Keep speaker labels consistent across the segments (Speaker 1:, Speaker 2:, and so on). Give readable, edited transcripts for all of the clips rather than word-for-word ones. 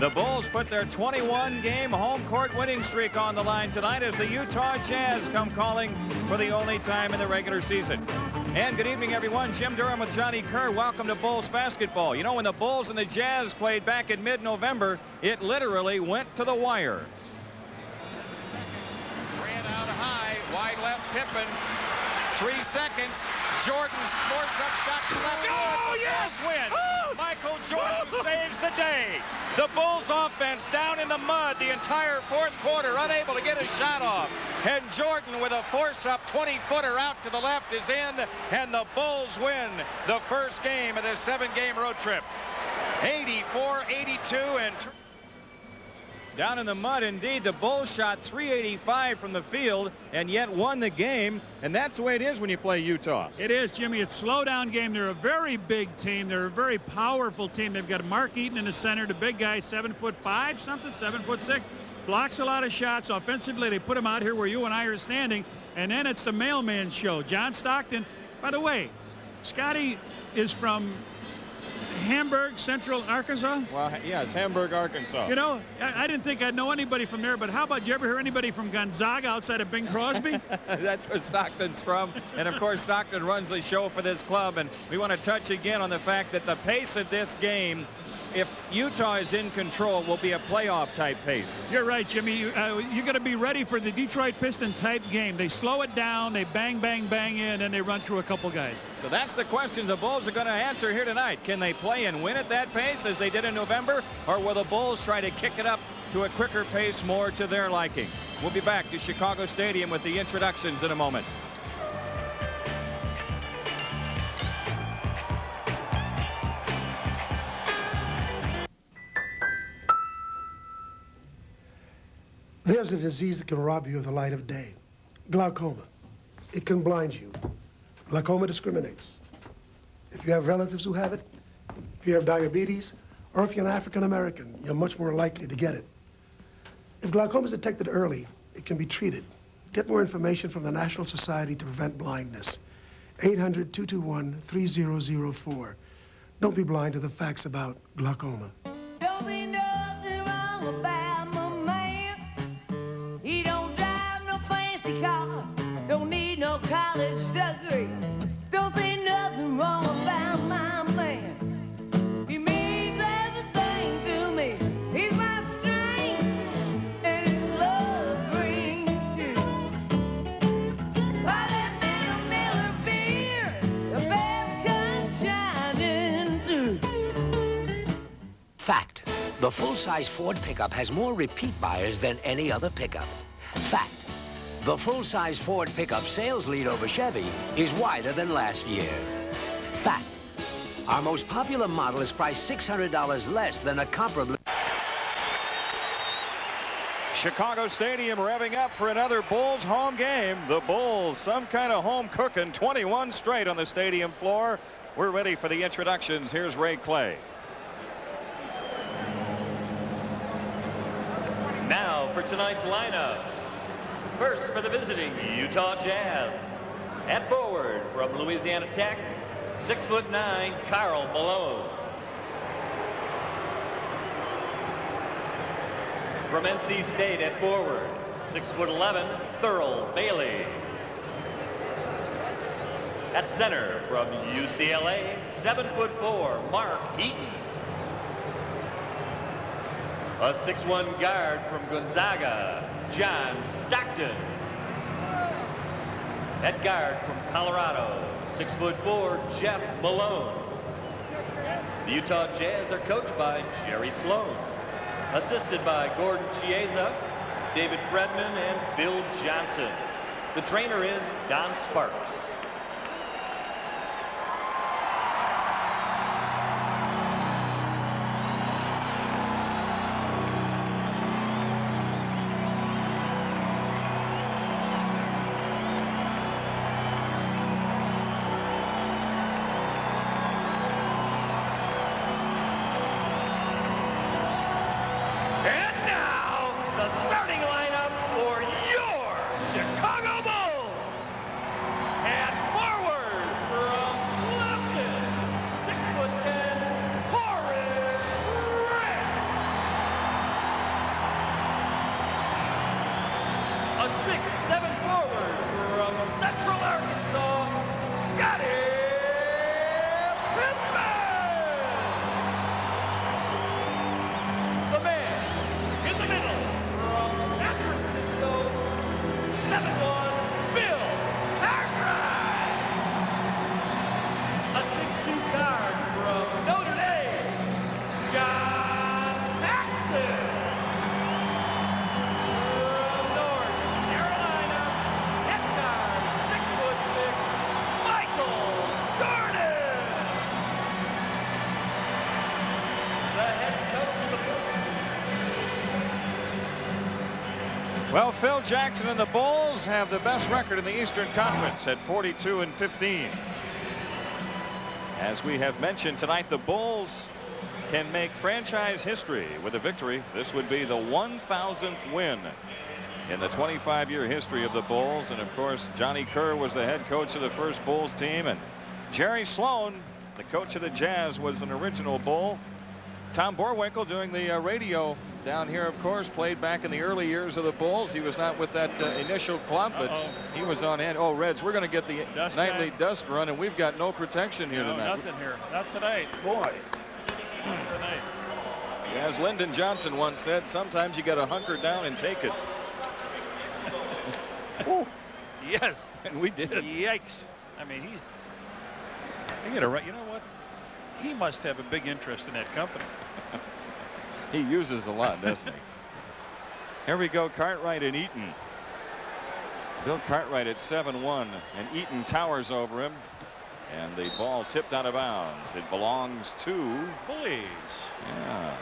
Speaker 1: The Bulls put their 21-game home court winning streak on the line tonight as the Utah Jazz come calling for the only time in the regular season. And good evening, everyone. Jim Durham with Johnny Kerr. Welcome to Bulls basketball. You know, when the Bulls and the Jazz played back in mid-November, it literally went to the wire.
Speaker 2: Ran out high, wide left Pippen. 3 seconds. Jordan's force-up shot to left.
Speaker 1: Oh, yes!
Speaker 2: Win.
Speaker 1: Oh!
Speaker 2: Michael Jordan saves the day.
Speaker 1: The Bulls offense down in the mud the entire fourth quarter, unable to get a shot off. And Jordan with a force-up 20-footer out to the left is in, and the Bulls win the first game of this 7-game road trip. 84-82 and down in the mud, indeed. The Bulls shot 385 from the field and yet won the game, and that's the way it is when you play Utah.
Speaker 3: It is, Jimmy. It's a slow-down game. They're a very big team. They're a very powerful team. They've got Mark Eaton in the center, the big guy, 7'5", something, 7'6", blocks a lot of shots. Offensively, they put him out here where you and I are standing, and then it's the mailman show. John Stockton, by the way, Scotty is from Hamburg, Central Arkansas?
Speaker 1: Well, yes, Hamburg, Arkansas.
Speaker 3: You know, I didn't think I'd know anybody from there, but how about, you ever hear anybody from Gonzaga outside of Bing Crosby?
Speaker 1: That's where Stockton's from. And, of course, Stockton runs the show for this club. And we want to touch again on the fact that the pace of this game, if Utah is in control, will be a playoff-type pace.
Speaker 3: You're right, Jimmy. You got to be ready for the Detroit Piston-type game. They slow it down, they bang, bang, bang in, and they run through a couple guys.
Speaker 1: So that's the question the Bulls are going to answer here tonight. Can they play and win at that pace as they did in November, or will the Bulls try to kick it up to a quicker pace more to their liking? We'll be back to Chicago Stadium with the introductions in a moment.
Speaker 4: There's a disease that can rob you of the light of day. Glaucoma. It can blind you. Glaucoma discriminates. If you have relatives who have it, if you have diabetes, or if you're an African American, you're much more likely to get it. If glaucoma is detected early, it can be treated. Get more information from the National Society to Prevent Blindness. 800-221-3004. Don't be blind to the facts about glaucoma.
Speaker 5: Don't see nothing wrong about my man. He don't drive no fancy car. Don't need no college degree. Don't see nothing wrong about my man. He means everything to me. He's my strength, and his love brings too. Buy that man a Miller beer, the best kind shining through.
Speaker 6: Fact. The full-size Ford pickup has more repeat buyers than any other pickup. Fact. The full-size Ford pickup sales lead over Chevy is wider than last year. Fact. Our most popular model is priced $600 less than a comparable.
Speaker 1: Chicago Stadium revving up for another Bulls home game. The Bulls, some kind of home cooking, 21 straight on the stadium floor. We're ready for the introductions. Here's Ray Clay.
Speaker 7: Now for tonight's lineups. First for the visiting Utah Jazz. At forward from Louisiana Tech, 6'9", Karl Malone. From NC State at forward, 6'11", Thurl Bailey. At center from UCLA, 7'4", Mark Eaton. A 6'1" guard from Gonzaga, John Stockton. At guard from Colorado, 6'4", Jeff Malone. The Utah Jazz are coached by Jerry Sloan, assisted by Gordon Chiesa, David Fredman, and Bill Johnson. The trainer is Don Sparks. At
Speaker 1: Well, Phil Jackson and the Bulls have the best record in the Eastern Conference at 42-15. As we have mentioned tonight, the Bulls can make franchise history with a victory. This would be the 1,000th win in the 25-year history of the Bulls. And of course, Johnny Kerr was the head coach of the first Bulls team, and Jerry Sloan, the coach of the Jazz, was an original Bull. Tom Borwinkle doing the radio down here, of course, played back in the early years of the Bulls. He was not with that initial club, but he was on hand. Oh, Reds, we're going to get the nightly dust run, and we've got no protection here tonight.
Speaker 3: Nothing here. Not tonight.
Speaker 4: Boy.
Speaker 3: Not tonight.
Speaker 1: As Lyndon Johnson once said, sometimes you got to hunker down and take it.
Speaker 3: Yes.
Speaker 1: And we did.
Speaker 3: Yikes. I mean, you know what? He must have a big interest in that company.
Speaker 1: He uses a lot, doesn't he? Here we go, Cartwright and Eaton. Bill Cartwright at 7-1, and Eaton towers over him. And the ball tipped out of bounds. It belongs to
Speaker 3: Bullies.
Speaker 1: Yeah.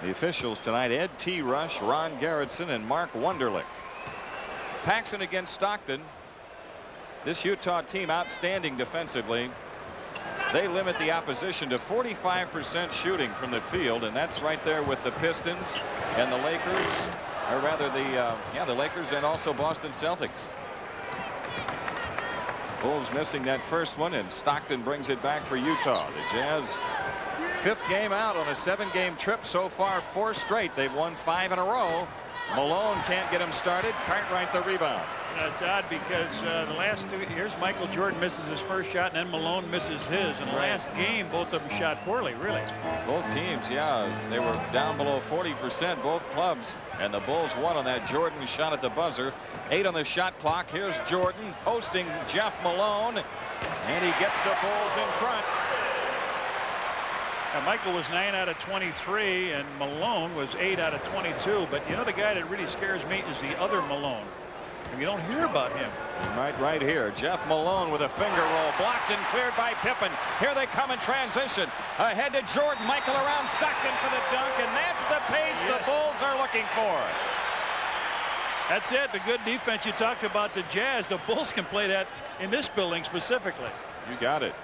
Speaker 1: The officials tonight: Ed T. Rush, Ron Gerritsen, and Mark Wunderlich. Paxson against Stockton. This Utah team outstanding defensively. They limit the opposition to 45% shooting from the field, and that's right there with the Pistons and the Lakers, or rather the Lakers and also Boston Celtics. Bulls missing that first one, and Stockton brings it back for Utah. The Jazz, 5th game out on a 7-game trip so far, 4 straight. They've won 5 in a row. Malone can't get them started. Cartwright the rebound.
Speaker 3: It's odd because the last 2 years, Michael Jordan misses his first shot, and then Malone misses his. In the last game, both of them shot poorly, really.
Speaker 1: Both teams, yeah, they were down below 40%, both clubs. And the Bulls won on that Jordan shot at the buzzer. 8 on the shot clock. Here's Jordan posting Jeff Malone, and he gets the Bulls in front.
Speaker 3: Now, Michael was 9 out of 23, and Malone was 8 out of 22. But you know, the guy that really scares me is the other Malone. And you don't hear about him.
Speaker 1: Right here. Jeff Malone with a finger roll, blocked and cleared by Pippen. Here they come in transition. Ahead to Jordan. Michael around Stockton for the dunk, and that's the pace the Bulls are looking for.
Speaker 3: That's it. The good defense you talked about, the Jazz. The Bulls can play that in this building specifically.
Speaker 1: You got it.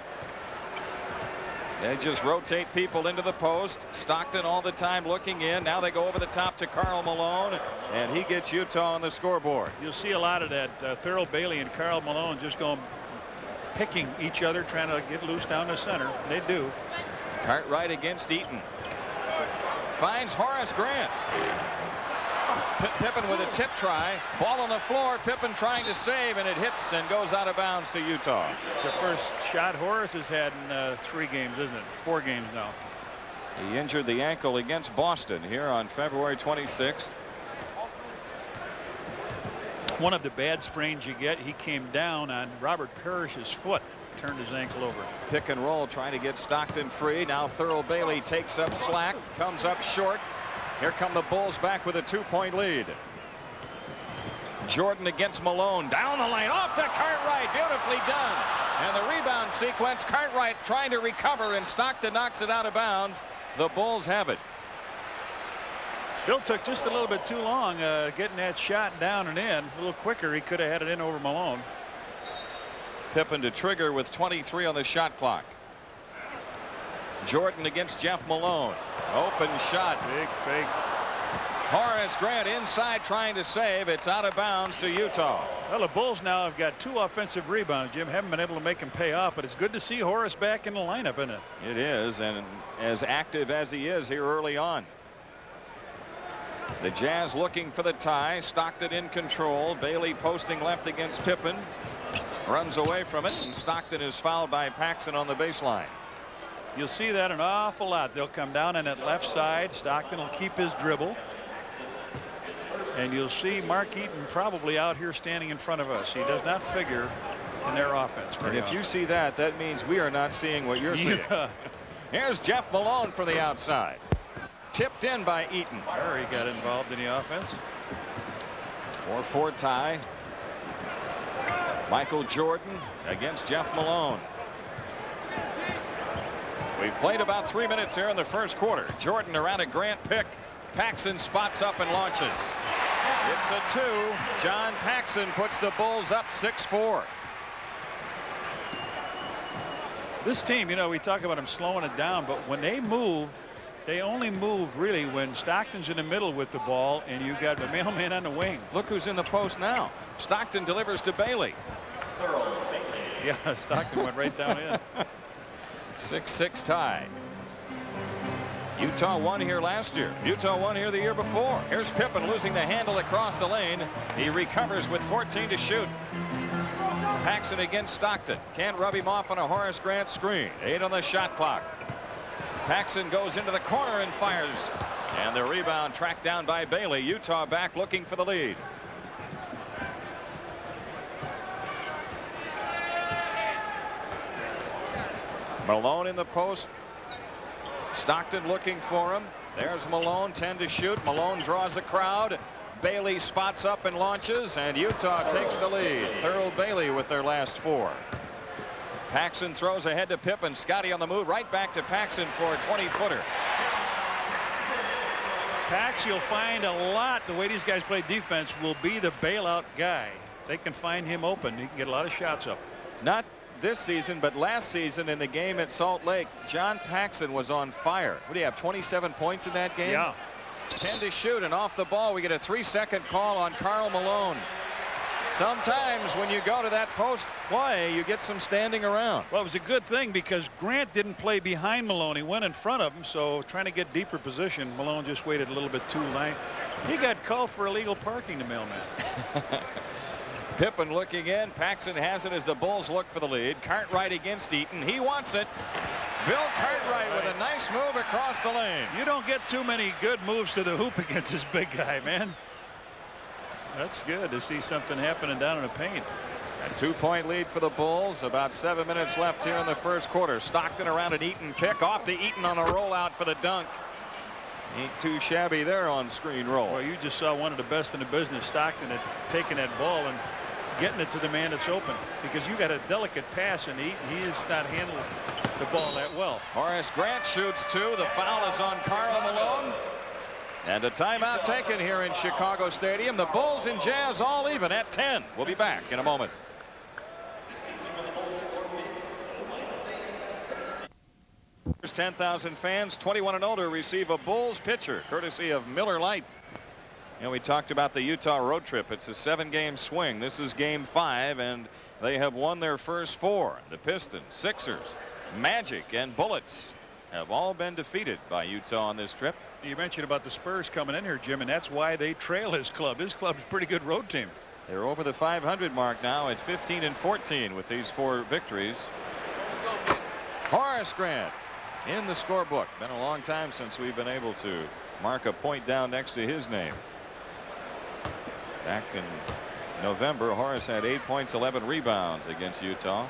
Speaker 1: They just rotate people into the post. Stockton all the time looking in. Now they go over the top to Karl Malone, and he gets Utah on the scoreboard.
Speaker 3: You'll see a lot of that. Thurl Bailey and Karl Malone just going picking each other, trying to get loose down the center. They do.
Speaker 1: Cartwright against Eaton. Finds Horace Grant. Pippen with a tip try. Ball on the floor. Pippen trying to save, and it hits and goes out of bounds to Utah.
Speaker 3: The first shot Horace has had in 3 games, isn't it? 4 games now.
Speaker 1: He injured the ankle against Boston here on February 26th.
Speaker 3: One of the bad sprains you get, he came down on Robert Parrish's foot, turned his ankle over.
Speaker 1: Pick and roll, trying to get Stockton free. Now Thurl Bailey takes up slack, comes up short. Here come the Bulls back with a 2-point lead. Jordan against Malone, down the lane, off to Cartwright, beautifully done. And the rebound sequence, Cartwright trying to recover, and Stockton knocks it out of bounds. The Bulls have it.
Speaker 3: Bill took just a little bit too long getting that shot down and in. A little quicker, he could have had it in over Malone.
Speaker 1: Pippen to trigger with 23 on the shot clock. Jordan against Jeff Malone. Open shot.
Speaker 3: Big fake.
Speaker 1: Horace Grant inside trying to save. It's out of bounds to Utah.
Speaker 3: Well, the Bulls now have got 2 offensive rebounds, Jim. Haven't been able to make them pay off, but it's good to see Horace back in the lineup, isn't it?
Speaker 1: It is, and as active as he is here early on. The Jazz looking for the tie. Stockton in control. Bailey posting left against Pippen. Runs away from it, and Stockton is fouled by Paxson on the baseline.
Speaker 3: You'll see that an awful lot. They'll come down on that left side. Stockton will keep his dribble. And you'll see Mark Eaton probably out here standing in front of us. He does not figure in their offense.
Speaker 1: And if you see that, that means we are not seeing what you're seeing. Here's Jeff Malone from the outside. Tipped in by Eaton.
Speaker 3: There he got involved in the offense.
Speaker 1: 4-4 tie. Michael Jordan against Jeff Malone. We've played about 3 minutes here in the first quarter. Jordan around a Grant pick. Paxson spots up and launches. It's a 2. John Paxson puts the Bulls up 6-4.
Speaker 3: This team, you know, we talk about them slowing it down, but when they move, they only move really when Stockton's in the middle with the ball and you've got the mailman on the wing.
Speaker 1: Look who's in the post now. Stockton delivers to Bailey.
Speaker 3: Yeah, Stockton went right down in.
Speaker 1: 6-6 tie. Utah won here last year. Utah won here the year before. Here's Pippen losing the handle across the lane. He recovers with 14 to shoot. Paxson against Stockton. Can't rub him off on a Horace Grant screen. 8 on the shot clock. Paxson goes into the corner and fires. And the rebound tracked down by Bailey. Utah back looking for the lead. Malone in the post. Stockton looking for him. There's Malone, 10 to shoot. Malone draws a crowd. Bailey spots up and launches, and Utah takes the lead. Thurl Bailey with their last 4. Paxson throws ahead to Pippen. Scotty on the move, right back to Paxson for a 20-footer.
Speaker 3: Pax, you'll find a lot, the way these guys play defense, will be the bailout guy. They can find him open. He can get a lot of shots up.
Speaker 1: Not this season, but last season in the game at Salt Lake, John Paxson was on fire. What do you have, 27 points in that game?
Speaker 3: Yeah.
Speaker 1: 10 to shoot, and off the ball we get a 3-second call on Karl Malone. Sometimes when you go to that post play, you get some standing around.
Speaker 3: Well, it was a good thing because Grant didn't play behind Malone. He went in front of him, so trying to get deeper position, Malone just waited a little bit too late. He got called for illegal parking, the mailman.
Speaker 1: Pippen looking in. Paxson has it as the Bulls look for the lead. Cartwright against Eaton. He wants it. Bill Cartwright with a nice move across the lane.
Speaker 3: You don't get too many good moves to the hoop against this big guy, man. That's good to see something happening down in the paint.
Speaker 1: A 2-point lead for the Bulls. About 7 minutes left here in the first quarter. Stockton around an Eaton pick. Off to Eaton on a rollout for the dunk. Ain't too shabby there on screen roll.
Speaker 3: Well, you just saw one of the best in the business, Stockton, at taking that ball and getting it to the man that's open, because you got a delicate pass and he has not handled the ball that well.
Speaker 1: Horace Grant shoots 2. The foul is on Karl Malone. And a timeout taken here in Chicago Stadium. The Bulls and Jazz all even at 10. We'll be back in a moment. There's 10,000 fans, 21 and older, receive a Bulls pitcher courtesy of Miller Lite. And we talked about the Utah road trip. It's a 7-game swing. This is game 5, and they have won their first 4. The Pistons, Sixers, Magic, and Bullets have all been defeated by Utah on this trip.
Speaker 3: You mentioned about the Spurs coming in here, Jim, and that's why they trail his club. His club's a pretty good road team.
Speaker 1: They're over the 500 mark now at 15 and 14 with these 4 victories. Horace Grant in the scorebook. Been a long time since we've been able to mark a point down next to his name. Back in November, Horace had 8 points, 11 rebounds against Utah.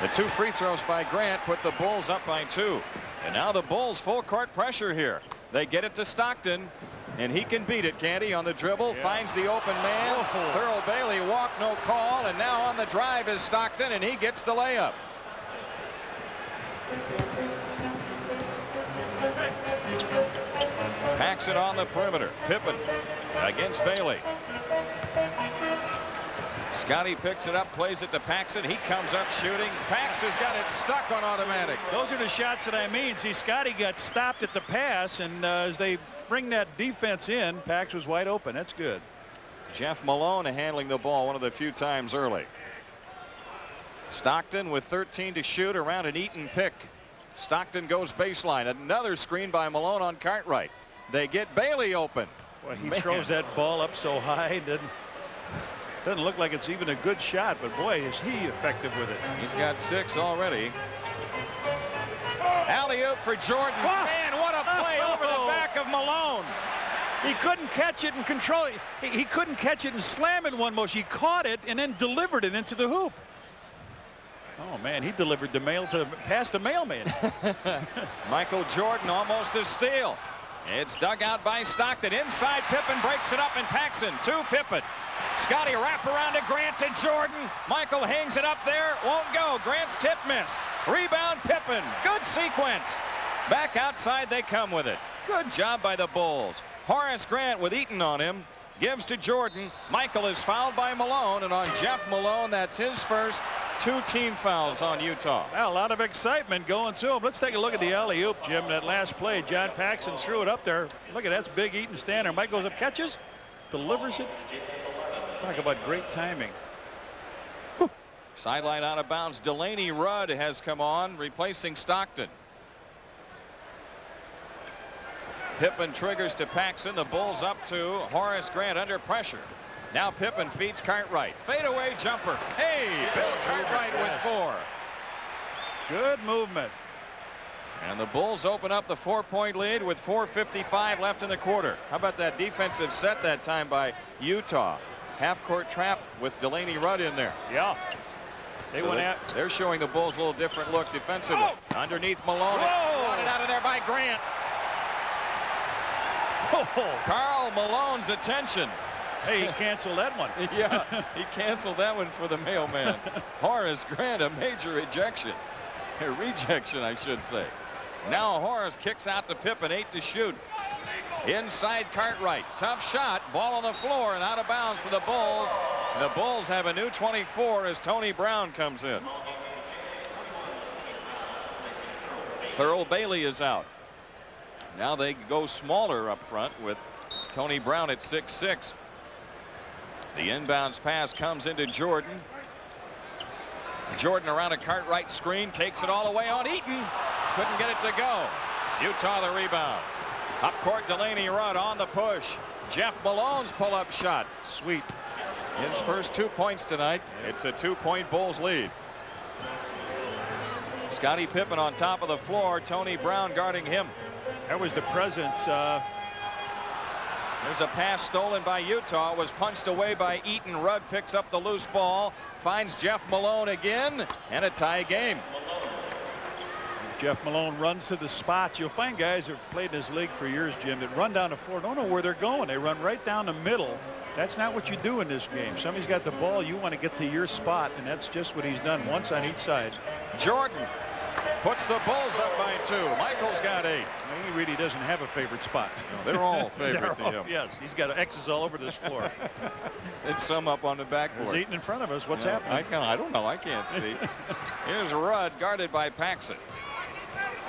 Speaker 1: The 2 free throws by Grant put the Bulls up by 2. And now the Bulls full court pressure here. They get it to Stockton, and he can beat it, can't he? On the dribble, finds the open man. Thurl Bailey walk, no call, and now on the drive is Stockton, and he gets the layup. Paxson on the perimeter. Pippen against Bailey. Scotty picks it up, plays it to Paxson. He comes up shooting. Pax has got it stuck on automatic.
Speaker 3: Those are the shots that I mean. See, Scotty got stopped at the pass, and as they bring that defense in, Pax was wide open. That's good.
Speaker 1: Jeff Malone handling the ball one of the few times early. Stockton with 13 to shoot around an Eaton pick. Stockton goes baseline. Another screen by Malone on Cartwright. They get Bailey open.
Speaker 3: Well, he throws that ball up so high. Doesn't look like it's even a good shot, but boy, is he effective with it.
Speaker 1: He's got 6 already. Alley-oop for Jordan. Man, what a play over the back of Malone.
Speaker 3: He couldn't catch it and control it. He couldn't catch it and slam it in one motion. He caught it and then delivered it into the hoop. Oh man, he delivered the mail past the mailman.
Speaker 1: Michael Jordan almost a steal. It's dug out by Stockton. Inside, Pippen breaks it up, and Paxson to Pippen. Scotty wrap around to Grant to Jordan. Michael hangs it up there. Won't go. Grant's tip missed. Rebound Pippen. Good sequence. Back outside they come with it. Good job by the Bulls. Horace Grant with Eaton on him. Gives to Jordan. Michael is fouled by Malone, and on Jeff Malone, that's his first 2 team fouls on Utah.
Speaker 3: Well, a lot of excitement going to him. Let's take a look at the alley-oop, Jim. That last play, John Paxson threw it up there. Look at that's big Eaton standing. Mike goes up, catches, delivers it. Talk about great timing.
Speaker 1: Sideline out of bounds. Delaney Rudd has come on, replacing Stockton. Pippen triggers to Paxson. The Bulls up to Horace Grant under pressure. Now Pippen feeds Cartwright. Fadeaway jumper. Hey, Bill Cartwright with 4.
Speaker 3: Good movement.
Speaker 1: And the Bulls open up the 4-point lead with 4:55 left in the quarter. How about that defensive set that time by Utah? Half-court trap with Delaney Rudd in there.
Speaker 3: Yeah. They
Speaker 1: So
Speaker 3: went out.
Speaker 1: They're showing the Bulls a little different look defensively.
Speaker 3: Oh!
Speaker 1: Underneath Malone.
Speaker 3: Whoa!
Speaker 1: Swatted out of there by Grant.
Speaker 3: Oh,
Speaker 1: Karl Malone's attention.
Speaker 3: hey, he canceled that one.
Speaker 1: Yeah, he canceled that one for the mailman. Horace Grant, a major ejection. A rejection, I should say. Now Horace kicks out to Pippen, 8 to shoot. Inside Cartwright. Tough shot. Ball on the floor and out of bounds to the Bulls. The Bulls have a new 24 as Tony Brown comes in. Thurl Bailey is out. Now they go smaller up front with Tony Brown at 6'6". The inbounds pass comes into Jordan. Jordan around a Cartwright screen, takes it all the way on Eaton. Couldn't get it to go. Utah the rebound. Up court, Delaney Rudd on the push. Jeff Malone's pull-up shot.
Speaker 3: Sweet.
Speaker 1: His first 2 points tonight. It's a 2-point Bulls lead. Scottie Pippen on top of the floor. Tony Brown guarding him.
Speaker 3: That was the presence.
Speaker 1: There's a pass stolen by Utah, was punched away by Eaton. Rudd picks up the loose ball, finds Jeff Malone again, and a tie game.
Speaker 3: Jeff Malone runs to the spots. You'll find guys who've played in this league for years, Jim, that run down the floor, don't know where they're going. They run right down the middle. That's not what you do in this game. Somebody's got the ball, you want to get to your spot, and that's just what he's done, once on each side.
Speaker 1: Jordan puts the Bulls up by 2. Michael's got 8.
Speaker 3: He really doesn't have a favorite spot.
Speaker 1: No, they're all favorite to him.
Speaker 3: Yes, he's got X's all over this floor.
Speaker 1: And some up on the backboard.
Speaker 3: There's Eaton in front of us. What's
Speaker 1: Yeah,
Speaker 3: happening?
Speaker 1: I don't know. I can't see. Here's Rudd guarded by Paxson.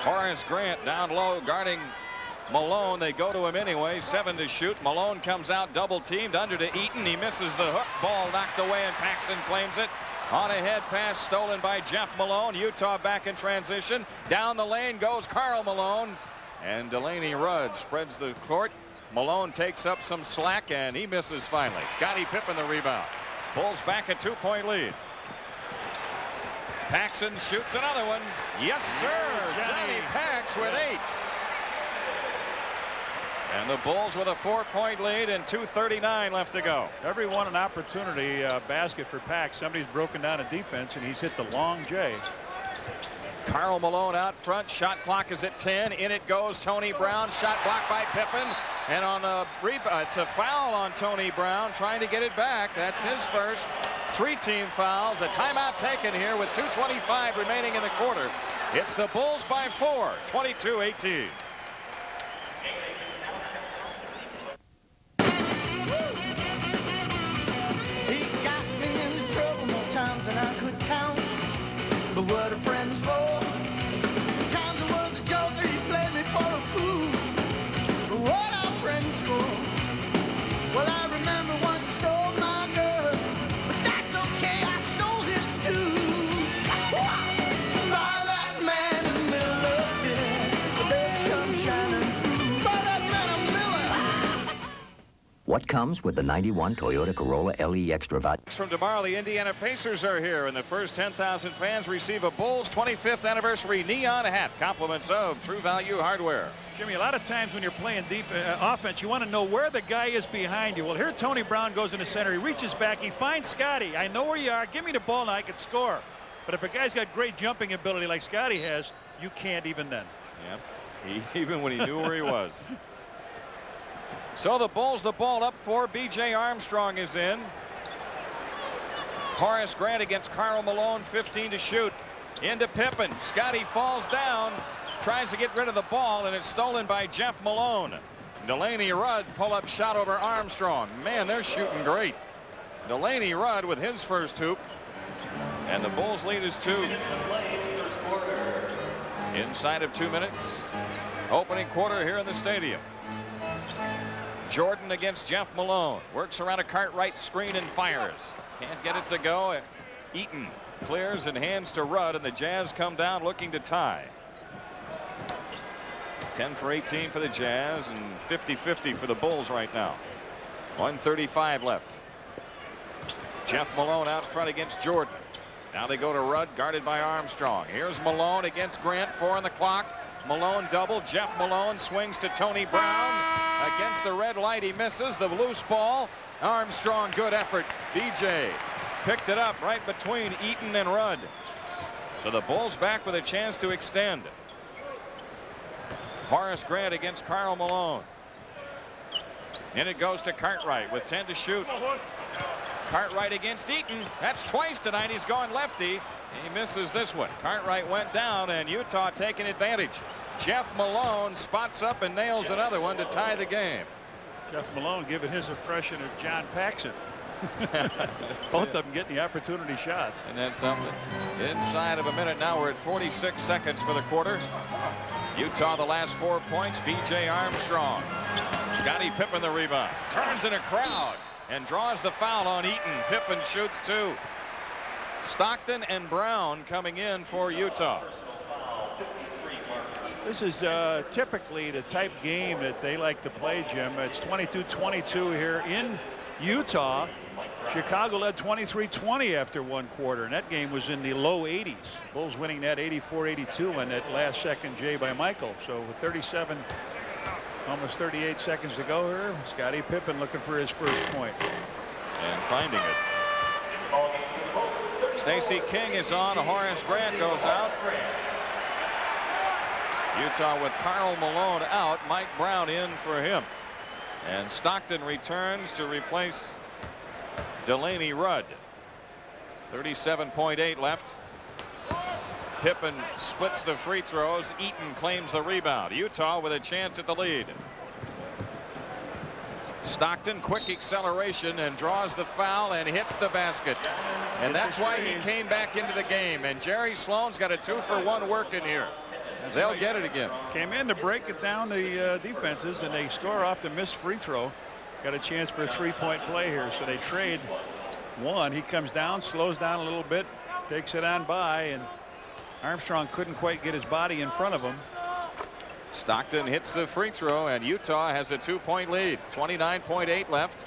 Speaker 1: Horace Grant down low guarding Malone. They go to him anyway. 7 to shoot. Malone comes out double teamed under to Eaton. He misses the hook. Ball knocked away and Paxson claims it. On ahead pass stolen by Jeff Malone. Utah back in transition. Down the lane goes Karl Malone. And Delaney Rudd spreads the court. Malone takes up some slack and he misses finally. Scottie Pippen the rebound. Bulls back a 2-point lead. Paxson shoots another one. Yes, sir. Johnny Pax with 8. And the Bulls with a 4-point lead and 2:39 left to go.
Speaker 3: Everyone an opportunity basket for Pax. Somebody's broken down a defense and he's hit the long J.
Speaker 1: Karl Malone out front. Shot clock is at 10. In it goes Tony Brown. Shot blocked by Pippen. And on the rebound, it's a foul on Tony Brown trying to get it back. That's his first. 3 team fouls. A timeout taken here with 2:25 remaining in the quarter. It's the Bulls by 4, 22-18.
Speaker 8: He got me into trouble more times than I could count. But what are friends for? Sometimes it was a joker, he played me for a fool. But what are friends for? Well, I remember once he stole my girl, but that's okay, I stole his too. By that man in the middle of it, the best comes shining through. By that man in the middle.
Speaker 6: What comes with the 91 Toyota Corolla LE Extra Value?
Speaker 1: From tomorrow, the Indiana Pacers are here, and the first 10,000 fans receive a Bulls 25th anniversary neon hat. Compliments of True Value Hardware.
Speaker 3: Jimmy, a lot of times when you're playing deep offense, you want to know where the guy is behind you. Well, here Tony Brown goes in the center. He reaches back. He finds Scottie. I know where you are. Give me the ball and I can score. But if a guy's got great jumping ability like Scottie has, you can't even then.
Speaker 1: Yeah, even when he knew where he was. So the Bulls the ball up 4. B.J. Armstrong is in. Horace Grant against Karl Malone, 15 to shoot. Into Pippen. Scottie falls down, tries to get rid of the ball, and it's stolen by Jeff Malone. Delaney Rudd pull-up shot over Armstrong. Man, they're shooting great. Delaney Rudd with his first hoop. And the Bulls lead is 2. Inside of 2 minutes. Opening quarter here in the stadium. Jordan against Jeff Malone. Works around a Cartwright screen and fires. Can't get it to go. Eaton clears and hands to Rudd, and the Jazz come down looking to tie. 10 for 18 for the Jazz and 50-50 for the Bulls right now. 1:35 left. Jeff Malone out front against Jordan. Now they go to Rudd, guarded by Armstrong. Here's Malone against Grant. 4 on the clock. Malone double. Jeff Malone swings to Tony Brown. Against the red light, he misses the loose ball. Armstrong, good effort. BJ picked it up right between Eaton and Rudd. So the Bulls back with a chance to extend. Horace Grant against Karl Malone. And it goes to Cartwright with 10 to shoot. Cartwright against Eaton. That's twice tonight. He's gone lefty. He misses this one. Cartwright went down, and Utah taking advantage. Jeff Malone spots up and nails another one to tie the game.
Speaker 3: Jeff Malone giving his impression of John Paxson. Both of them getting the opportunity shots.
Speaker 1: And that's something. Inside of a minute now, we're at 46 seconds for the quarter. Utah the last 4 points. B.J. Armstrong. Scottie Pippen the rebound. Turns in a crowd and draws the foul on Eaton. Pippen shoots 2. Stockton and Brown coming in for Utah.
Speaker 3: This is typically the type game that they like to play, Jim. It's 22-22 here in Utah. Chicago led 23-20 after 1 quarter, and that game was in the low 80s. Bulls winning that 84-82 on that last second J by Michael. So with 37, almost 38 seconds to go here, Scottie Pippen looking for his first point.
Speaker 1: And finding it. Stacey King is on. Horace Grant goes out. Utah with Karl Malone out. Mike Brown in for him. And Stockton returns to replace Delaney Rudd. 37.8 left. Pippen splits the free throws. Eaton claims the rebound. Utah with a chance at the lead. Stockton, quick acceleration, and draws the foul and hits the basket. And that's why he came back into the game. And Jerry Sloan's got a 2-for-1 work in here. They'll get it again.
Speaker 3: Came in to break it down the defenses, and they score off the missed free throw. Got a chance for a 3-point play here, so they trade one. He comes down, slows down a little bit, takes it on by, and Armstrong couldn't quite get his body in front of him.
Speaker 1: Stockton hits the free throw, and Utah has a 2-point lead. 29.8 left.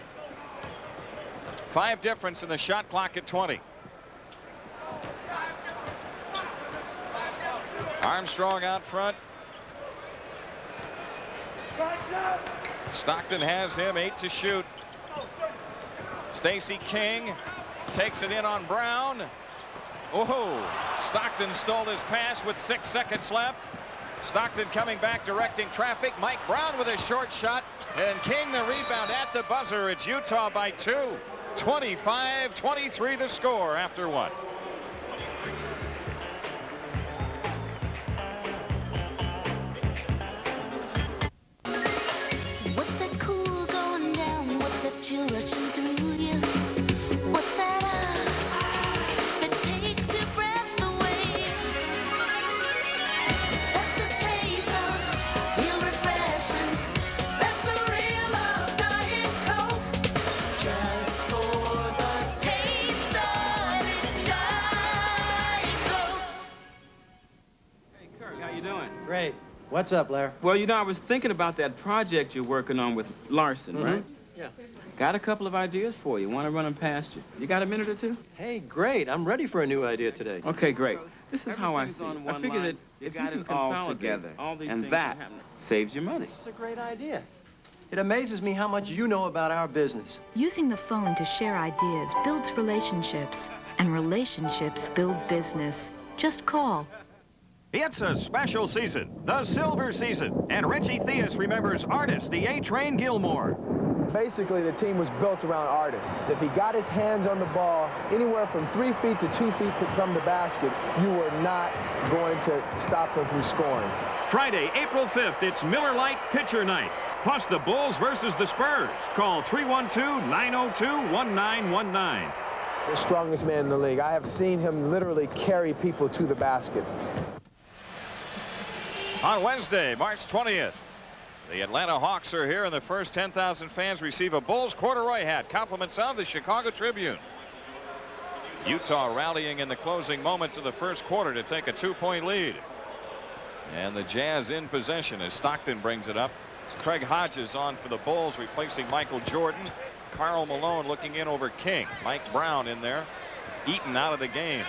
Speaker 1: 5 difference in the shot clock at 20. Armstrong out front. Stockton has him. 8 to shoot. Stacey King takes it in on Brown. Oh, Stockton stole his pass with 6 seconds left. Stockton coming back, directing traffic. Mike Brown with a short shot, and King the rebound at the buzzer. It's Utah by 2. 25-23 the score after 1.
Speaker 9: What's that cool going down? What's that chill rushing through you? What's that that takes your breath away? That's a taste of real refreshment. That's the real love Diet Coke. Just for the taste of it, Diet Coke.
Speaker 10: Hey, Kirk, how you doing?
Speaker 11: Great. What's up, Larry?
Speaker 10: Well, you know, I was thinking about that project you're working on with Larson, right?
Speaker 11: Yeah.
Speaker 10: Got a couple of ideas for you. Want to run them past you? You got a minute or two?
Speaker 11: Hey, great. I'm ready for a new idea today.
Speaker 10: Okay, great. This is how I see it. I figure that if you can consolidate and that saves you money.
Speaker 11: This is a great idea. It amazes me how much you know about our business.
Speaker 12: Using the phone to share ideas builds relationships, and relationships build business. Just call.
Speaker 1: It's a special season, the silver season, and Richie Theus remembers artist, the A-Train Gilmore.
Speaker 13: basically the team was built around Artis. If he got his hands on the ball anywhere from 3 feet to 2 feet from the basket, you were not going to stop him from scoring.
Speaker 14: Friday, April 5th, it's Miller Lite Pitcher Night. Plus the Bulls versus the Spurs. Call 312-902-1919.
Speaker 13: The strongest man in the league. I have seen him literally carry people to the basket.
Speaker 1: On Wednesday, March 20th, the Atlanta Hawks are here, and the first 10,000 fans receive a Bulls corduroy hat, compliments of the Chicago Tribune. Utah rallying in the closing moments of the first quarter to take a 2-point lead. And the Jazz in possession as Stockton brings it up. Craig Hodges on for the Bulls, replacing Michael Jordan. Karl Malone looking in over King. Mike Brown in there. Eaton out of the game.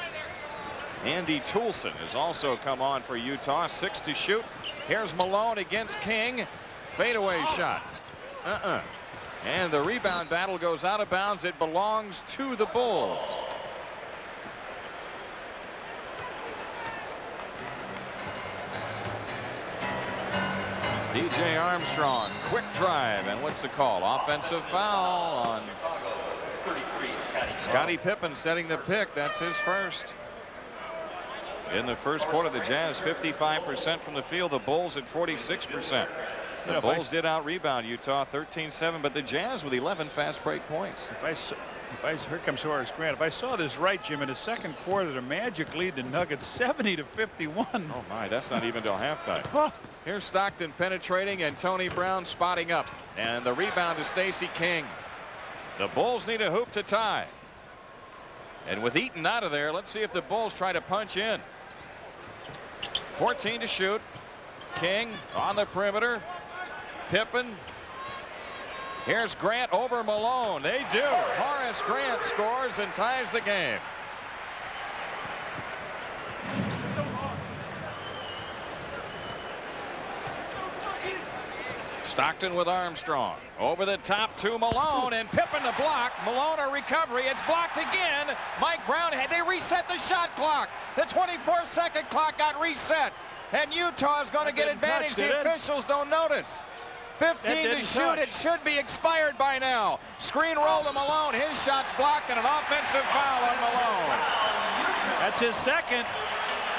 Speaker 1: Andy Toolson has also come on for Utah. 6 to shoot. Here's Malone against King. Fadeaway shot. And the rebound battle goes out of bounds. It belongs to the Bulls. DJ Armstrong, quick drive, and what's the call? Offensive foul on Scottie Pippen setting the pick. That's his first. In the first quarter, the Jazz 55% from the field, the Bulls at 46%. The Bulls did out-rebound Utah 13-7, but the Jazz with 11 fast break points.
Speaker 3: Here comes Horace Grant. If I saw this right, Jim, in the second quarter, the Magic lead the Nuggets 70-51.
Speaker 1: Oh my, that's not even till halftime. Here's Stockton penetrating and Tony Brown spotting up, and the rebound to Stacey King. The Bulls need a hoop to tie, and with Eaton out of there, let's see if the Bulls try to punch in. 14 to shoot. King on the perimeter. Pippen. Here's Grant over Malone. They do. Horace Grant scores and ties the game. Stockton with Armstrong. Over the top to Malone, and Pippen to block. Malone a recovery. It's blocked again. Mike Brown, they reset the shot clock. The 24-second clock got reset. And Utah is going to get advantage. The officials don't notice. 15 to shoot. It should be expired by now. Screen roll to Malone. His shot's blocked, and an offensive foul on Malone.
Speaker 3: That's his second.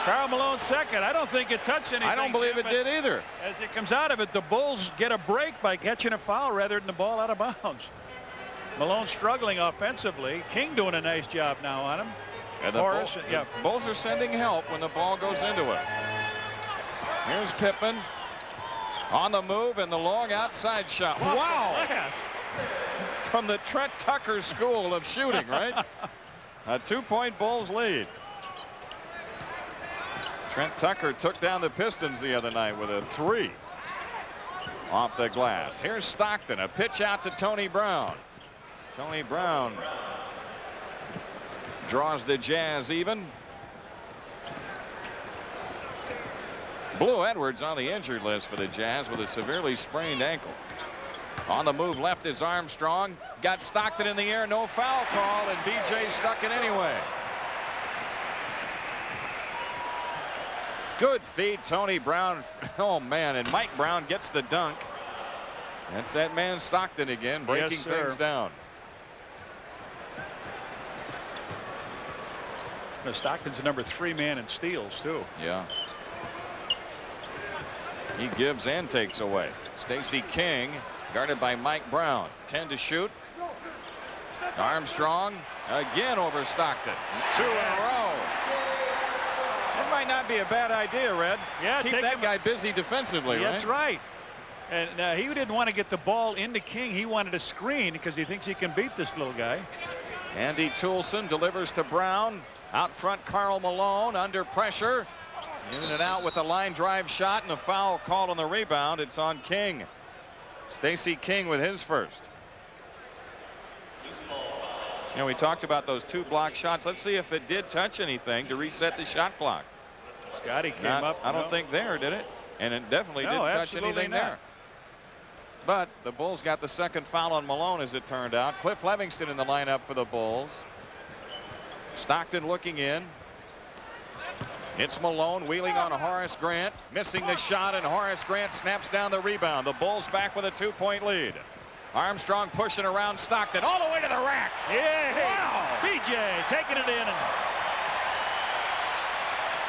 Speaker 3: Karl Malone's second. I don't think it touched anything.
Speaker 1: I don't believe it did either.
Speaker 3: As it comes out of it, the Bulls get a break by catching a foul rather than the ball out of bounds. Malone struggling offensively. King doing a nice job now on him.
Speaker 1: And the Bulls are sending help when the ball goes into it. Here's Pippen on the move, and the long outside shot. Wow! From the Trent Tucker school of shooting, right? A 2-point Bulls lead. Trent Tucker took down the Pistons the other night with a 3 off the glass. Here's Stockton, a pitch out to Tony Brown. Tony Brown draws the Jazz even. Blue Edwards on the injured list for the Jazz with a severely sprained ankle. On the move left is Armstrong. Got Stockton in the air, no foul call, and BJ stuck it anyway. Good feed, Tony Brown. Oh man, and Mike Brown gets the dunk. That's that man Stockton again, breaking things down.
Speaker 3: Stockton's the number 3 man in steals too.
Speaker 1: Yeah. He gives and takes away. Stacey King guarded by Mike Brown. 10 to shoot. Armstrong again over Stockton. 2 in a row. That might not be a bad idea, Red.
Speaker 3: Yeah,
Speaker 1: keep that guy busy defensively.
Speaker 3: That's right. And he didn't want to get the ball into King. He wanted a screen because he thinks he can beat this little guy.
Speaker 1: Andy Toolson delivers to Brown. Out front, Karl Malone under pressure. In and out with a line drive shot, and a foul called on the rebound. It's on King. Stacey King with his first. You know, we talked about those 2 block shots. Let's see if it did touch anything to reset the shot clock.
Speaker 3: Scotty came up.
Speaker 1: I don't think there, did it? And it definitely didn't touch anything there. But the Bulls got the second foul on Malone, as it turned out. Cliff Livingston in the lineup for the Bulls. Stockton looking in. It's Malone wheeling on Horace Grant, missing the shot, and Horace Grant snaps down the rebound. The Bulls back with a 2-point lead.
Speaker 2: Armstrong pushing around Stockton all the way to the rack.
Speaker 3: Yeah.
Speaker 2: Wow.
Speaker 3: BJ taking it in. And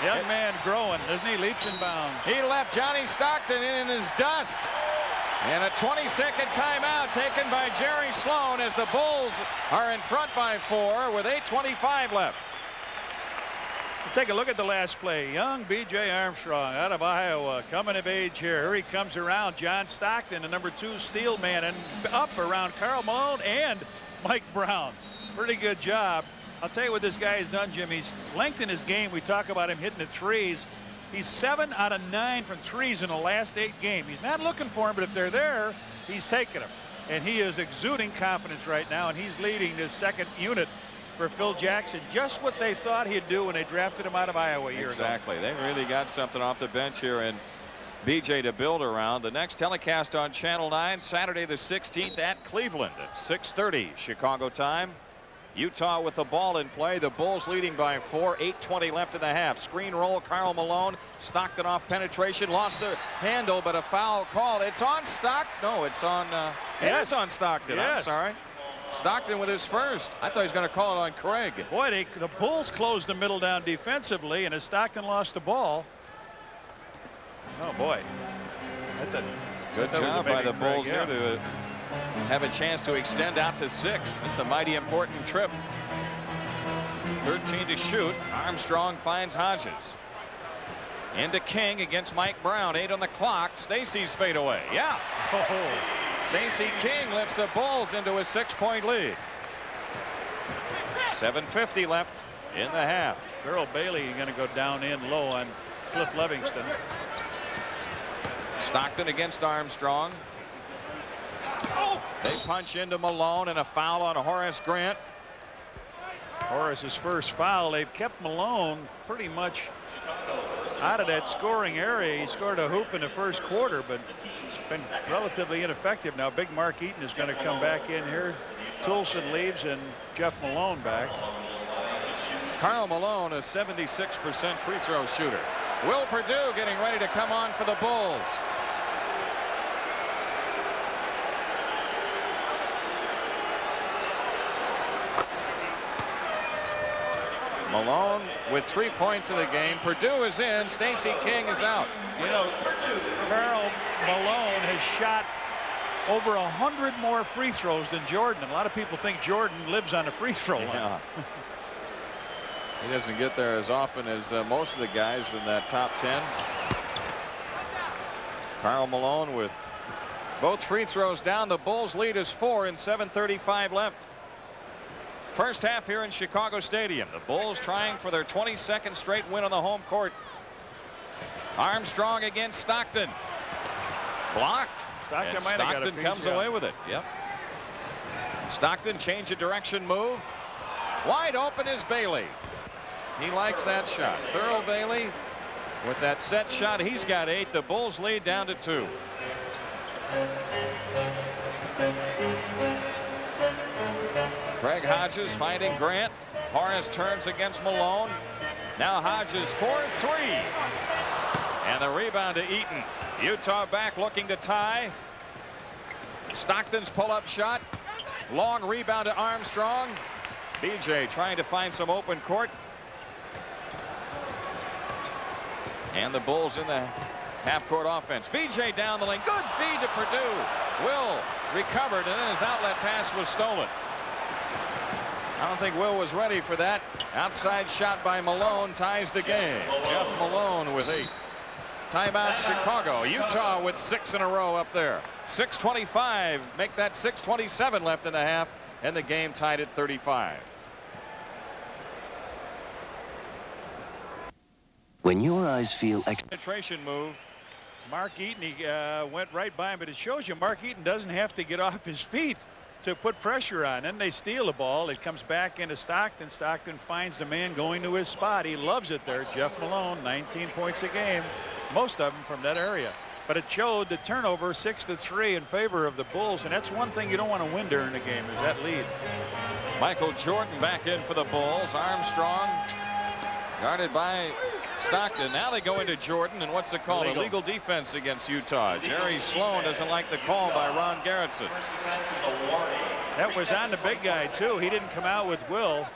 Speaker 3: young man growing, doesn't he? Leaps and bounds.
Speaker 2: He left Johnny Stockton in his dust. And a 20-second timeout taken by Jerry Sloan as the Bulls are in front by 4 with 8:25 left.
Speaker 3: Take a look at the last play. Young B.J. Armstrong out of Iowa coming of age here. Here he comes around John Stockton, the number 2 steal man, and up around Karl Malone and Mike Brown. Pretty good job. I'll tell you what this guy has done, Jim. He's lengthened his game. We talk about him hitting the threes. He's 7 out of 9 from threes in the last 8 games. He's not looking for them, but if they're there, he's taking them. And he is exuding confidence right now, and he's leading the second unit for Phil Jackson. Just what they thought he'd do when they drafted him out of Iowa a year ago.
Speaker 2: Exactly. They really got something off the bench here and BJ to build around. The next telecast on Channel 9, Saturday the 16th at Cleveland at 6:30 Chicago time. Utah with the ball in play. The Bulls leading by 4. 8:20 left in the half. Screen roll. Karl Malone. Stockton off penetration. Lost the handle, but a foul called. It's on Stockton. No, it's on. It's on Stockton.
Speaker 3: Yes.
Speaker 2: I'm sorry. Stockton with his first. I thought he was going to call it on Craig.
Speaker 3: Boy, the Bulls closed the middle down defensively, and as Stockton lost the ball. Oh boy.
Speaker 2: Good job by the Bulls here to have a chance to extend out to 6. It's a mighty important trip. 13 to shoot. Armstrong finds Hodges. Into King against Mike Brown. 8 on the clock. Stacey's fadeaway. Yeah. Stacey King lifts the Bulls into a 6-point lead. 7:50 left in the half.
Speaker 3: Earl Bailey going to go down in low on Cliff Livingston.
Speaker 2: Stockton against Armstrong. They punch into Malone and a foul on Horace Grant.
Speaker 3: Horace's first foul. They've kept Malone pretty much out of that scoring area. He scored a hoop in the first quarter, but it's been relatively ineffective. Now big Mark Eaton is going to come back in here. Toulson leaves and Jeff Malone back.
Speaker 2: Karl Malone, a 76% free throw shooter. Will Perdue getting ready to come on for the Bulls. Malone with 3 points in the game. Perdue is in. Stacey King is out.
Speaker 3: You know, Karl Malone has shot over 100 more free throws than Jordan. A lot of people think Jordan lives on the free throw line.
Speaker 2: Yeah. He doesn't get there as often as most of the guys in that top 10. Karl Malone with both free throws down. The Bulls lead is 4 and 7:35 left. First half here in Chicago Stadium. The Bulls trying for their 22nd straight win on the home court. Armstrong against Stockton. Blocked. Stockton comes away with it. Yep. Stockton change of direction move. Wide open is Bailey. He likes that shot. Thurl Bailey with that set shot. He's got 8. The Bulls lead down to 2. Craig Hodges finding Grant. Horace turns against Malone. Now Hodges for 3. And the rebound to Eaton. Utah back looking to tie. Stockton's pull-up shot. Long rebound to Armstrong. BJ trying to find some open court. And the Bulls in the half-court offense. BJ down the lane. Good feed to Perdue. Will recovered, and then his outlet pass was stolen. I don't think Will was ready for that. Outside shot by Malone ties the game. Jeff Malone with 8. Timeout Chicago. Utah with 6 in a row up there. 6:25. Make that 6:27 left in the half, and the game tied at 35.
Speaker 15: When your eyes feel
Speaker 2: penetration move.
Speaker 3: Mark Eaton, he went right by him, but it shows you Mark Eaton doesn't have to get off his feet to put pressure on. Then they steal the ball. It comes back into Stockton. Stockton finds the man going to his spot. He loves it there. Jeff Malone, 19 points a game, most of them from that area. But it showed the turnover 6-3 in favor of the Bulls, and that's one thing you don't want to win during the game is that lead.
Speaker 2: Michael Jordan back in for the Bulls. Armstrong guarded by Stockton. Now they go into Jordan, and what's the call?
Speaker 3: Illegal.
Speaker 2: Illegal defense against Utah. Jerry Sloan doesn't like the call by Ron Garrettson.
Speaker 3: That was on the big guy, too. He didn't come out with Will.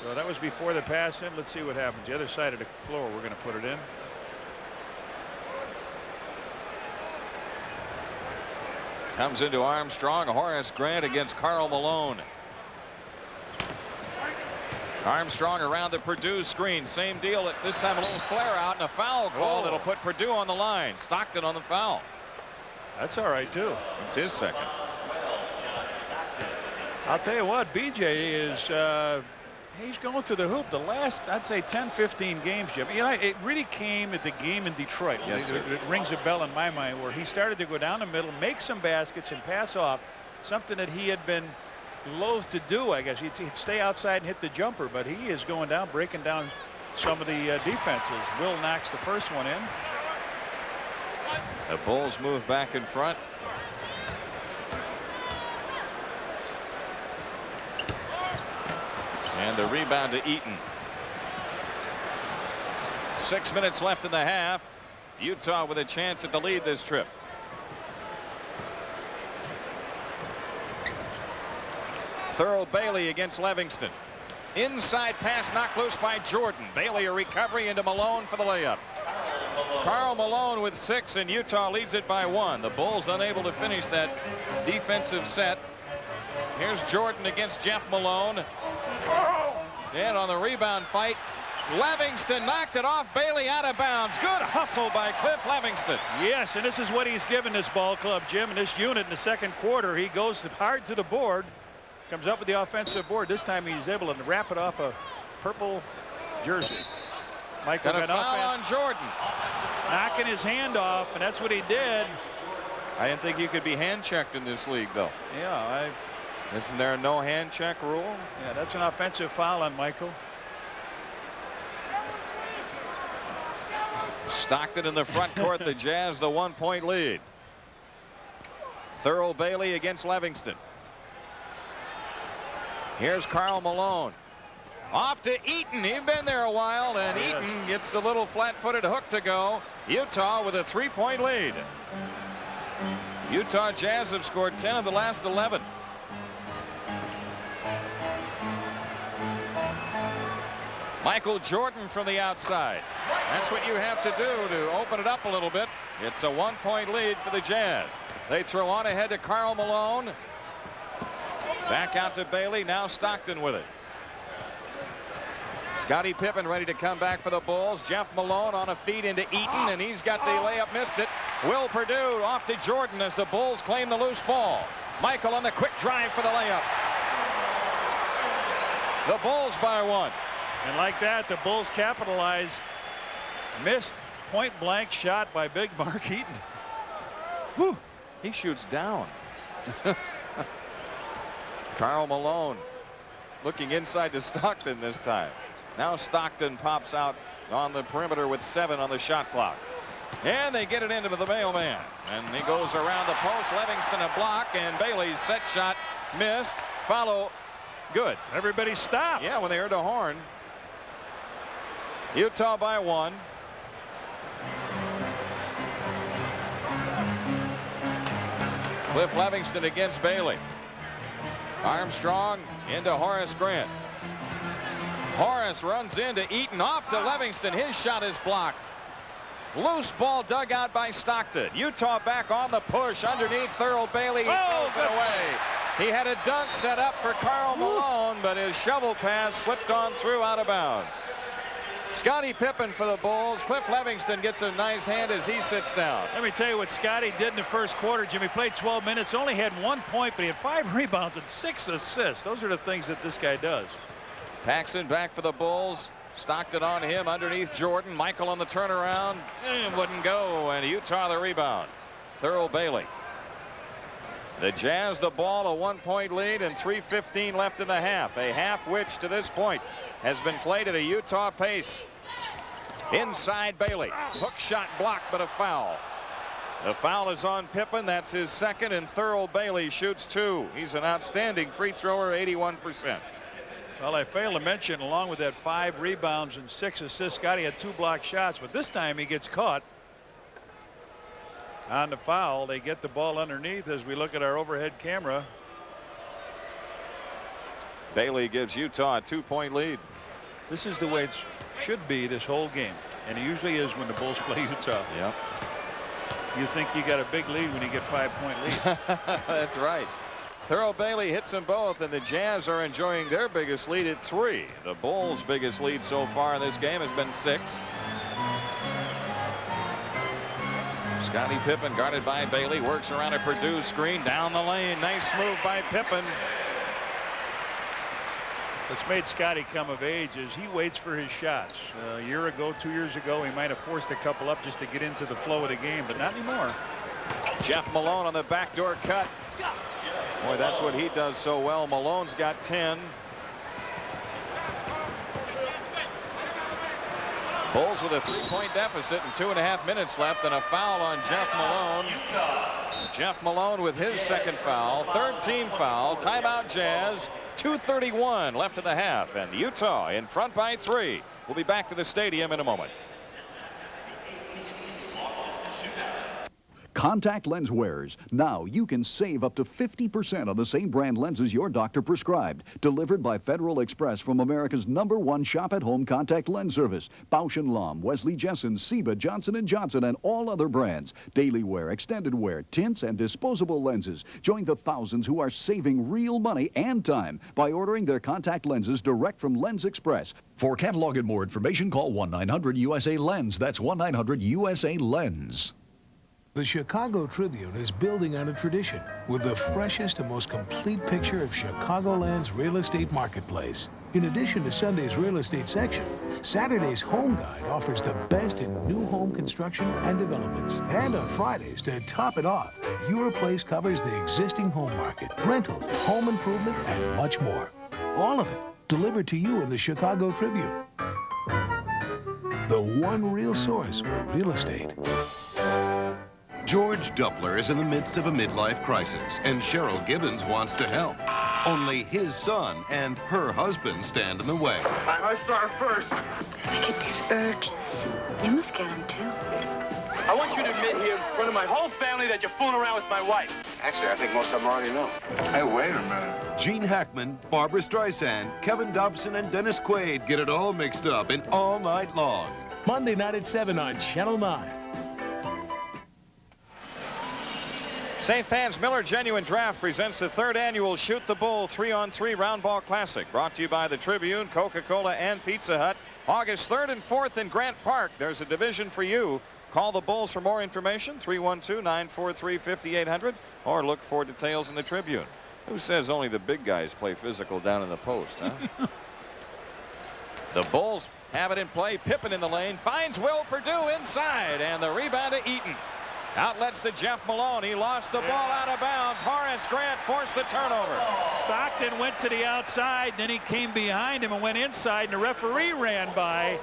Speaker 3: So that was before the pass in. Let's see what happens. The other side of the floor, we're going to put it in.
Speaker 2: Comes into Armstrong. Horace Grant against Karl Malone. Armstrong around the Purdue screen. Same deal. This time a little flare out and a foul call that'll put Purdue on the line. Stockton on the foul.
Speaker 3: That's all right, too.
Speaker 2: It's his second.
Speaker 3: I'll tell you what, BJ is he's going to the hoop the last, I'd say, 10-15 games, Jim. You know, it really came at the game in Detroit.
Speaker 2: Yes, sir.
Speaker 3: It rings a bell in my mind where he started to go down the middle, make some baskets and pass off, something that he had been loath to do, I guess. He'd stay outside and hit the jumper, but he is going down, breaking down some of the defenses. Will knocks the first one in.
Speaker 2: The Bulls move back in front. And the rebound to Eaton. 6 minutes left in the half. Utah with a chance at the lead this trip. Thurl Bailey against Livingston. Inside pass knocked loose by Jordan. Bailey a recovery into Malone for the layup. Karl Malone with 6, and Utah leads it by 1. The Bulls unable to finish that defensive set. Here's Jordan against Jeff Malone. And on the rebound fight, Livingston knocked it off. Bailey out of bounds. Good hustle by Cliff Livingston.
Speaker 3: Yes, and this is what he's given this ball club, Jim, and this unit in the second quarter. He goes hard to the board, comes up with the offensive board. This time he's able to wrap it off a purple jersey. Michael
Speaker 2: got a foul on Jordan.
Speaker 3: Knocking his hand off, and that's what he did.
Speaker 2: I didn't think you could be hand checked in this league, though.
Speaker 3: Yeah,
Speaker 2: Isn't there a no hand check rule?
Speaker 3: Yeah, that's an offensive foul on Michael.
Speaker 2: Stockton in the front court. The Jazz the 1-point lead. Thurl Bailey against Livingston. Here's Karl Malone. Off to Eaton. He's been there a while, and Eaton gets the little flat-footed hook to go. Utah with a 3-point lead. Utah Jazz have scored 10 of the last 11. Michael Jordan from the outside. That's what you have to do to open it up a little bit. It's a 1-point lead for the Jazz. They throw on ahead to Karl Malone. Back out to Bailey. Now Stockton with it. Scottie Pippen ready to come back for the Bulls. Jeff Malone on a feed into Eaton, and he's got the layup, missed it. Will Purdue off to Jordan as the Bulls claim the loose ball. Michael on the quick drive for the layup. The Bulls by 1.
Speaker 3: And like that, the Bulls capitalize. Missed point-blank shot by big Mark Eaton.
Speaker 2: Whew. He shoots down. Karl Malone looking inside to Stockton this time. Now Stockton pops out on the perimeter with 7 on the shot clock. And they get it into the mailman. And he goes around the post. Livingston a block, and Bailey's set shot missed. Follow good.
Speaker 3: Everybody stopped.
Speaker 2: Yeah, when they heard a horn. Utah by 1. Cliff Livingston against Bailey. Armstrong into Horace Grant. Horace runs into Eaton, off to Livingston. His shot is blocked. Loose ball dug out by Stockton. Utah back on the push underneath Thurl Bailey. He throws it away. He had a dunk set up for Karl Malone, but his shovel pass slipped on through out of bounds. Scottie Pippen for the Bulls. Cliff Livingston gets a nice hand as he sits down.
Speaker 3: Let me tell you what Scottie did in the first quarter. Jimmy played 12 minutes, only had 1 point, but he had 5 rebounds and 6 assists. Those are the things that this guy does.
Speaker 2: Paxson back for the Bulls. Stockton on him underneath Jordan. Michael on the turnaround. Wouldn't go, and Utah the rebound. Thurl Bailey. The Jazz the ball, a 1-point lead, and 3:15 left in the half. A half which to this point has been played at a Utah pace. Inside Bailey. Hook shot blocked, but a foul. The foul is on Pippen. That's his second, and Thurl Bailey shoots 2. He's an outstanding free thrower, 81%.
Speaker 3: Well, I failed to mention, along with that 5 rebounds and 6 assists, Scotty had 2 blocked shots, but this time he gets caught on the foul. They get the ball underneath as we look at our overhead camera.
Speaker 2: Bailey gives Utah a 2-point lead.
Speaker 3: This is the way it should be this whole game, and it usually is when the Bulls play Utah.
Speaker 2: Yep.
Speaker 3: You think you got a big lead when you get 5-point lead.
Speaker 2: That's right. Thurl Bailey hits them both, and the Jazz are enjoying their biggest lead at 3. The Bulls' biggest lead so far in this game has been 6. Scottie Pippen guarded by Bailey, works around a Purdue screen down the lane. Nice move by Pippen.
Speaker 3: What's made Scotty come of age is he waits for his shots. A year ago, 2 years ago, he might have forced a couple up just to get into the flow of the game, but not anymore.
Speaker 2: Jeff Malone on the backdoor cut. Boy, that's what he does so well. Malone's got 10. Bulls with a 3-point deficit and 2.5 minutes left, and a foul on Jeff Malone. Jeff Malone with his second foul, 3rd team foul. Timeout Jazz. 2:31 left in the half, and Utah in front by 3. We'll be back to the stadium in a moment.
Speaker 16: Contact lens wearers. Now you can save up to 50% on the same brand lenses your doctor prescribed. Delivered by Federal Express from America's #1 shop-at-home contact lens service. Bausch & Lomb, Wesley Jessen, Seba, Johnson & Johnson, and all other brands. Daily wear, extended wear, tints, and disposable lenses. Join the thousands who are saving real money and time by ordering their contact lenses direct from Lens Express. For catalog and more information, call 1-900-USA-LENS. That's 1-900-USA-LENS.
Speaker 17: The Chicago Tribune is building on a tradition with the freshest and most complete picture of Chicagoland's real estate marketplace. In addition to Sunday's real estate section, Saturday's Home Guide offers the best in new home construction and developments. And on Fridays, to top it off, Your Place covers the existing home market, rentals, home improvement, and much more. All of it delivered to you in the Chicago Tribune. The one real source for real estate.
Speaker 18: George Doppler is in the midst of a midlife crisis, and Cheryl Gibbons wants to help. Only his son and her husband stand in the way.
Speaker 19: I start first.
Speaker 20: Look at this urgency. You must get him too.
Speaker 19: I want you to admit here in front of my whole family that you're fooling around with my wife.
Speaker 18: Actually, I think most of them already know. Hey, wait a minute. Gene Hackman, Barbara Streisand, Kevin Dobson, and Dennis Quaid get it all mixed up in All Night Long.
Speaker 17: Monday night at 7 on Channel 9.
Speaker 2: St. Fan's Miller Genuine Draft presents the 3rd annual Shoot the Bull 3-on-3 Round Ball Classic, brought to you by the Tribune, Coca-Cola, and Pizza Hut. August 3rd and 4th in Grant Park. There's a division for you. Call the Bulls for more information, 312-943-5800, or look for details in the Tribune. Who says only the big guys play physical down in the post, huh? The Bulls have it in play. Pippen in the lane, finds Will Perdue inside, and the rebound to Eaton. Outlets to Jeff Malone. He lost the ball out of bounds. Horace Grant forced the turnover.
Speaker 3: Stockton went to the outside, then he came behind him and went inside, and the referee ran by,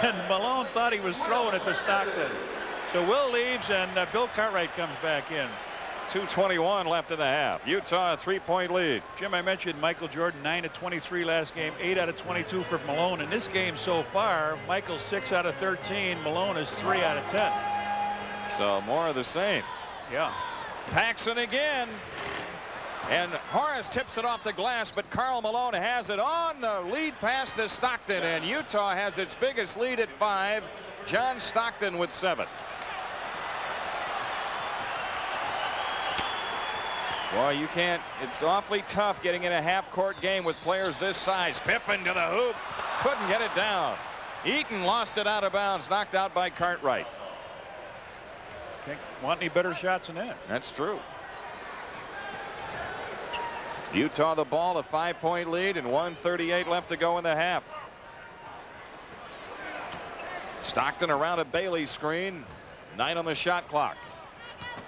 Speaker 3: and Malone thought he was throwing it to Stockton. So Will leaves, and Bill Cartwright comes back in.
Speaker 2: 2:21 left in the half. Utah a 3-point lead.
Speaker 3: Jim, I mentioned Michael Jordan 9 of 23 last game, 8 out of 22 for Malone. In this game so far, Michael 6 out of 13. Malone is 3 out of 10.
Speaker 2: So more of the same.
Speaker 3: Yeah.
Speaker 2: Paxson again. And Horace tips it off the glass, but Karl Malone has it on the lead pass to Stockton, and Utah has its biggest lead at 5. John Stockton with 7. Well, you can't. It's awfully tough getting in a half-court game with players this size. Pippen to the hoop. Couldn't get it down. Eaton lost it out of bounds, knocked out by Cartwright.
Speaker 3: Can't want any better shots than that.
Speaker 2: That's true. Utah the ball, a 5-point lead, and 1:38 left to go in the half. Stockton around a Bailey screen. 9 on the shot clock.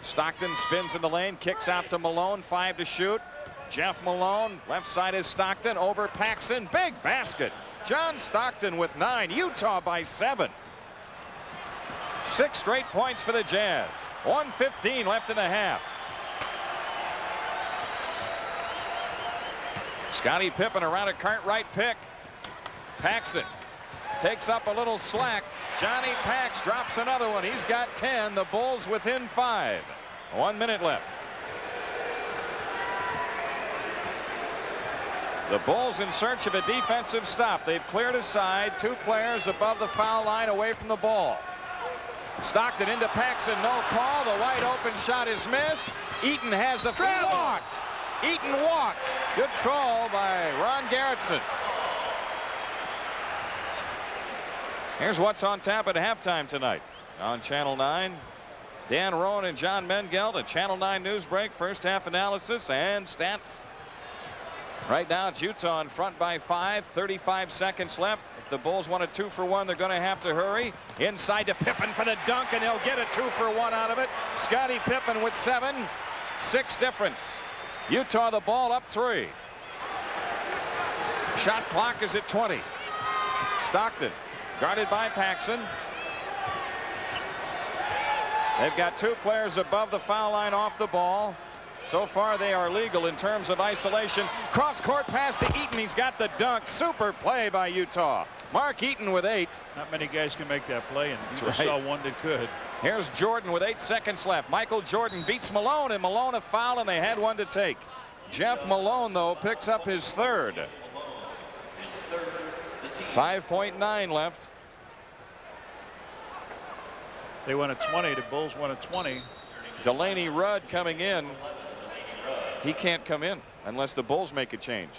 Speaker 2: Stockton spins in the lane, kicks out to Malone, 5 to shoot. Jeff Malone, left side is Stockton, over Paxson, big basket. John Stockton with 9, Utah by 7. 6 straight points for the Jazz. 1:15 left in the half. Scottie Pippen around a Cartwright pick. Paxson takes up a little slack. Johnny Pax drops another one. He's got 10. The Bulls within 5. 1 minute left. The Bulls in search of a defensive stop. They've cleared aside 2 players above the foul line away from the ball. Stockton into Paxson, no call. The wide open shot is missed. Eaton has the foul. Walked. Eaton walked. Good call by Ron Garretson. Here's what's on tap at halftime tonight on Channel 9. Dan Rowan and John Mengelt, a Channel 9 news break, first half analysis and stats. Right now it's Utah in front by 5, 35 seconds left. If the Bulls want a 2-for-1, they're going to have to hurry. Inside to Pippen for the dunk, and they'll get a 2-for-1 out of it. Scottie Pippen with 7, 6 difference. Utah the ball up 3. Shot clock is at 20. Stockton guarded by Paxson. They've got 2 players above the foul line off the ball. So far they are legal in terms of isolation. Cross court pass to Eaton. He's got the dunk. Super play by Utah. Mark Eaton with 8.
Speaker 3: Not many guys can make that play, and
Speaker 2: That's
Speaker 3: you
Speaker 2: right.
Speaker 3: saw one that could.
Speaker 2: Here's Jordan with 8 seconds left. Michael Jordan beats Malone, and Malone a foul, and they had one to take. Jeff Malone, though, picks up his 3rd. 5.9 left.
Speaker 3: They won a 20. The Bulls won a 20.
Speaker 2: Delaney Rudd coming in. He can't come in unless the Bulls make a change.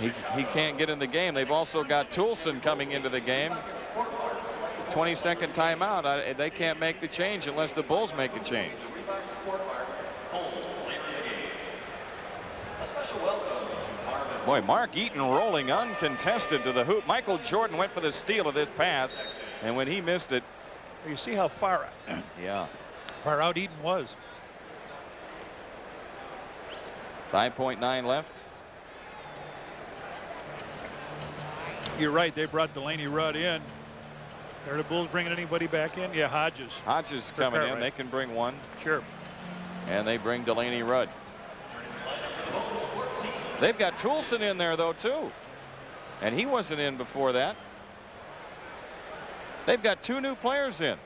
Speaker 2: He can't get in the game. They've also got Toulson coming into the game. 20-second timeout. They can't make the change unless the Bulls make a change. Boy, Mark Eaton rolling uncontested to the hoop. Michael Jordan went for the steal of this pass, and when he missed it.
Speaker 3: You see how far out Eaton was.
Speaker 2: 5.9 left.
Speaker 3: You're right. They brought Delaney Rudd in. Are the Bulls bringing anybody back in? Yeah, Hodges.
Speaker 2: Hodges coming in. They can bring one.
Speaker 3: Sure.
Speaker 2: And they bring Delaney Rudd. They've got Toulson in there, though, too. And he wasn't in before that. They've got 2 new players in.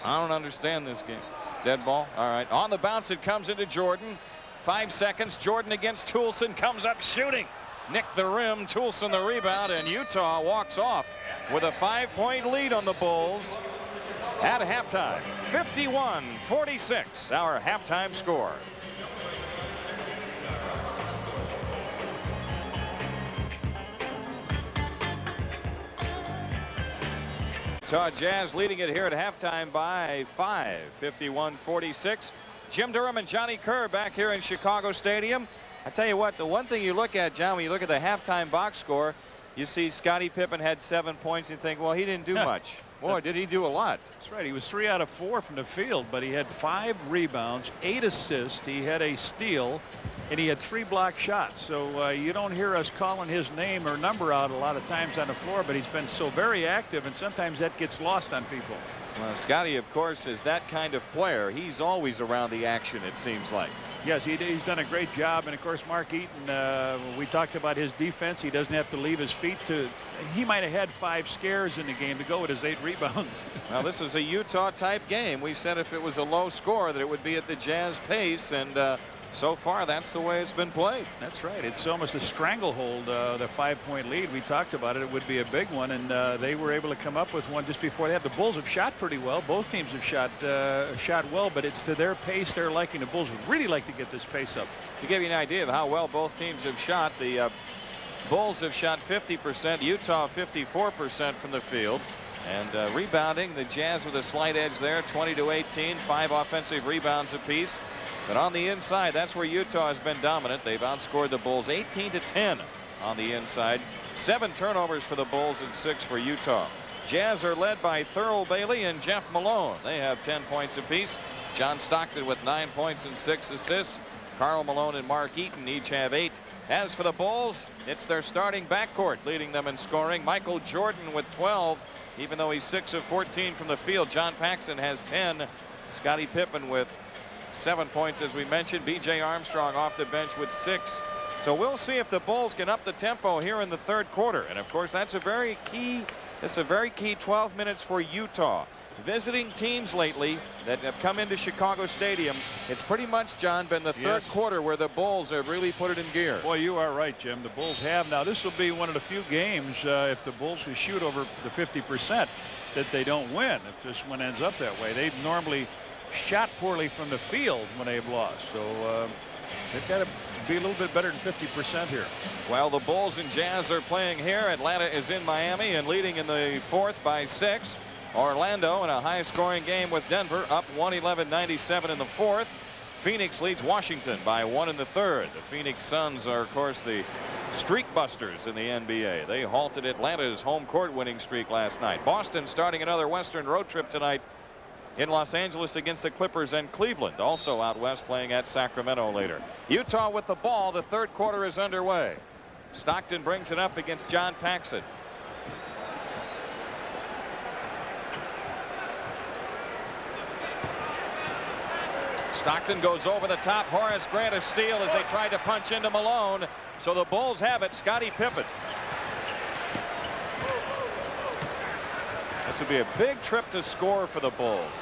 Speaker 2: I don't understand this game. Dead ball. All right. On the bounce, it comes into Jordan. 5 seconds. Jordan against Toulson. Comes up shooting. Nick the rim. Toulson the rebound. And Utah walks off with a 5-point lead on the Bulls at halftime. 51-46, our halftime score. Utah Jazz leading it here at halftime by 5, 51-46. Jim Durham and Johnny Kerr back here in Chicago Stadium. I tell you what, the one thing you look at, John, when you look at the halftime box score, you see Scottie Pippen had 7 points and you think, well, he didn't do much. Boy, did he do a lot.
Speaker 3: That's right. He was 3 out of 4 from the field, but he had 5 rebounds, 8 assists. He had a steal, and he had 3 block shots. So you don't hear us calling his name or number out a lot of times on the floor, but he's been so very active, and sometimes that gets lost on people.
Speaker 2: Well, Scottie, of course, is that kind of player. He's always around the action, it seems like.
Speaker 3: Yes, he's done a great job. And, of course, Mark Eaton, we talked about his defense. He doesn't have to leave his feet to – he might have had 5 scares in the game to go with his 8 rebounds.
Speaker 2: Well, this is a Utah-type game. We said if it was a low score that it would be at the Jazz pace, and so far that's the way it's been played.
Speaker 3: That's right. It's almost a stranglehold, the 5-point lead. We talked about it. It would be a big one, and they were able to come up with one just before that. The Bulls have shot pretty well. Both teams have shot well, but it's to their pace, their liking. The Bulls would really like to get this pace up.
Speaker 2: To give you an idea of how well both teams have shot, the Bulls have shot 50%, Utah 54% from the field. And rebounding, the Jazz with a slight edge there, 20-18, 5 offensive rebounds apiece. But on the inside, that's where Utah has been dominant. They've outscored the Bulls 18-10 on the inside. 7 turnovers for the Bulls and 6 for Utah. Jazz are led by Thurl Bailey and Jeff Malone. They have 10 points apiece. John Stockton with 9 points and 6 assists. Karl Malone and Mark Eaton each have 8. As for the Bulls, it's their starting backcourt leading them in scoring. Michael Jordan with 12, even though he's 6 of 14 from the field. John Paxson has 10. Scottie Pippen with 7 points, as we mentioned. B.J. Armstrong off the bench with 6. So we'll see if the Bulls can up the tempo here in the third quarter. And of course, that's a very key 12 minutes for Utah. Visiting teams lately that have come into Chicago Stadium, it's pretty much, John, been the third quarter where the Bulls have really put it in gear.
Speaker 3: Boy, you are right, Jim. The Bulls have. Now, this will be one of the few games, if the Bulls can shoot over the 50%, that they don't win if this one ends up that way. They've normally shot poorly from the field when they've lost. So they've got to be a little bit better than 50% here.
Speaker 2: Well, the Bulls and Jazz are playing here. Atlanta is in Miami and leading in the fourth by 6. Orlando in a high-scoring game with Denver, up 111-97 in the fourth. Phoenix leads Washington by 1 in the third. The Phoenix Suns are, of course, the streak busters in the NBA. They halted Atlanta's home court winning streak last night. Boston starting another Western road trip tonight in Los Angeles against the Clippers, and Cleveland also out west playing at Sacramento later. Utah with the ball. The third quarter is underway. Stockton brings it up against John Paxson. Stockton goes over the top. Horace Grant a steal as they tried to punch into Malone. So the Bulls have it. Scottie Pippen. This would be a big trip to score for the Bulls.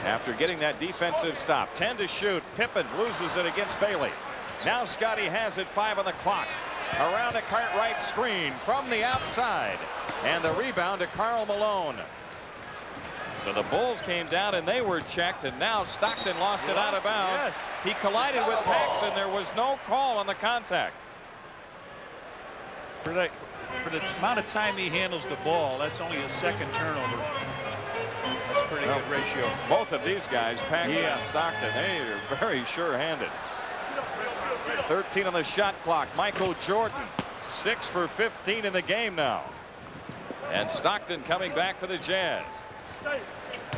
Speaker 2: After getting that defensive stop. 10 to shoot. Pippen loses it against Bailey. Now Scottie has it. 5 on the clock. Around a Cartwright screen from the outside. And the rebound to Karl Malone. So the Bulls came down and they were checked, and now Stockton lost it out of bounds. He collided with Paxson. There was no call on the contact.
Speaker 3: For the amount of time he handles the ball, that's only a second turnover. That's a pretty good ratio.
Speaker 2: Both of these guys, Paxson and Stockton, they are very sure-handed. 13 on the shot clock. Michael Jordan, 6 for 15 in the game now. And Stockton coming back for the Jazz.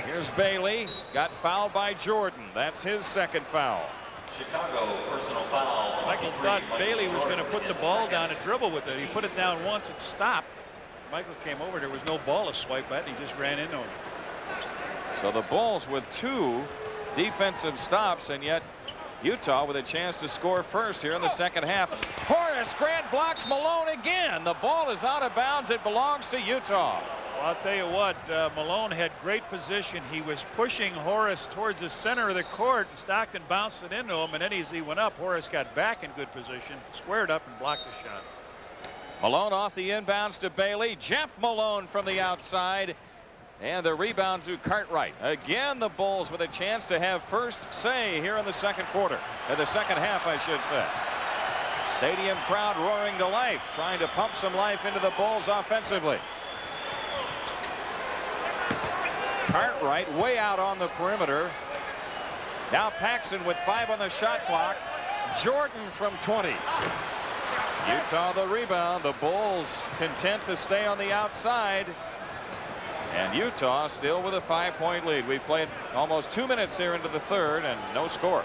Speaker 2: Here's Bailey, got fouled by Jordan. That's his second foul.
Speaker 7: Chicago personal foul.
Speaker 3: Michael thought Bailey was going to put the ball down and dribble with it. He put it down once, it stopped. Michael came over, there was no ball to swipe at, and he just ran into him.
Speaker 2: So the Bulls with 2 defensive stops, and yet Utah with a chance to score first here in the second half. Horace Grant blocks Malone again. The ball is out of bounds. It belongs to Utah.
Speaker 3: Well, I'll tell you what, Malone had great position. He was pushing Horace towards the center of the court. Stockton bounced it into him, and then as he went up, Horace got back in good position, squared up, and blocked the shot.
Speaker 2: Malone off the inbounds to Bailey. Jeff Malone from the outside. And the rebound to Cartwright. Again, the Bulls with a chance to have first say here in the second quarter. In the second half, I should say. Stadium crowd roaring to life, trying to pump some life into the Bulls offensively. Cartwright way out on the perimeter. Now Paxson with 5 on the shot clock. Jordan from 20. Utah the rebound. The Bulls content to stay on the outside. And Utah still with a 5-point lead. We've played almost 2 minutes here into the third and no score.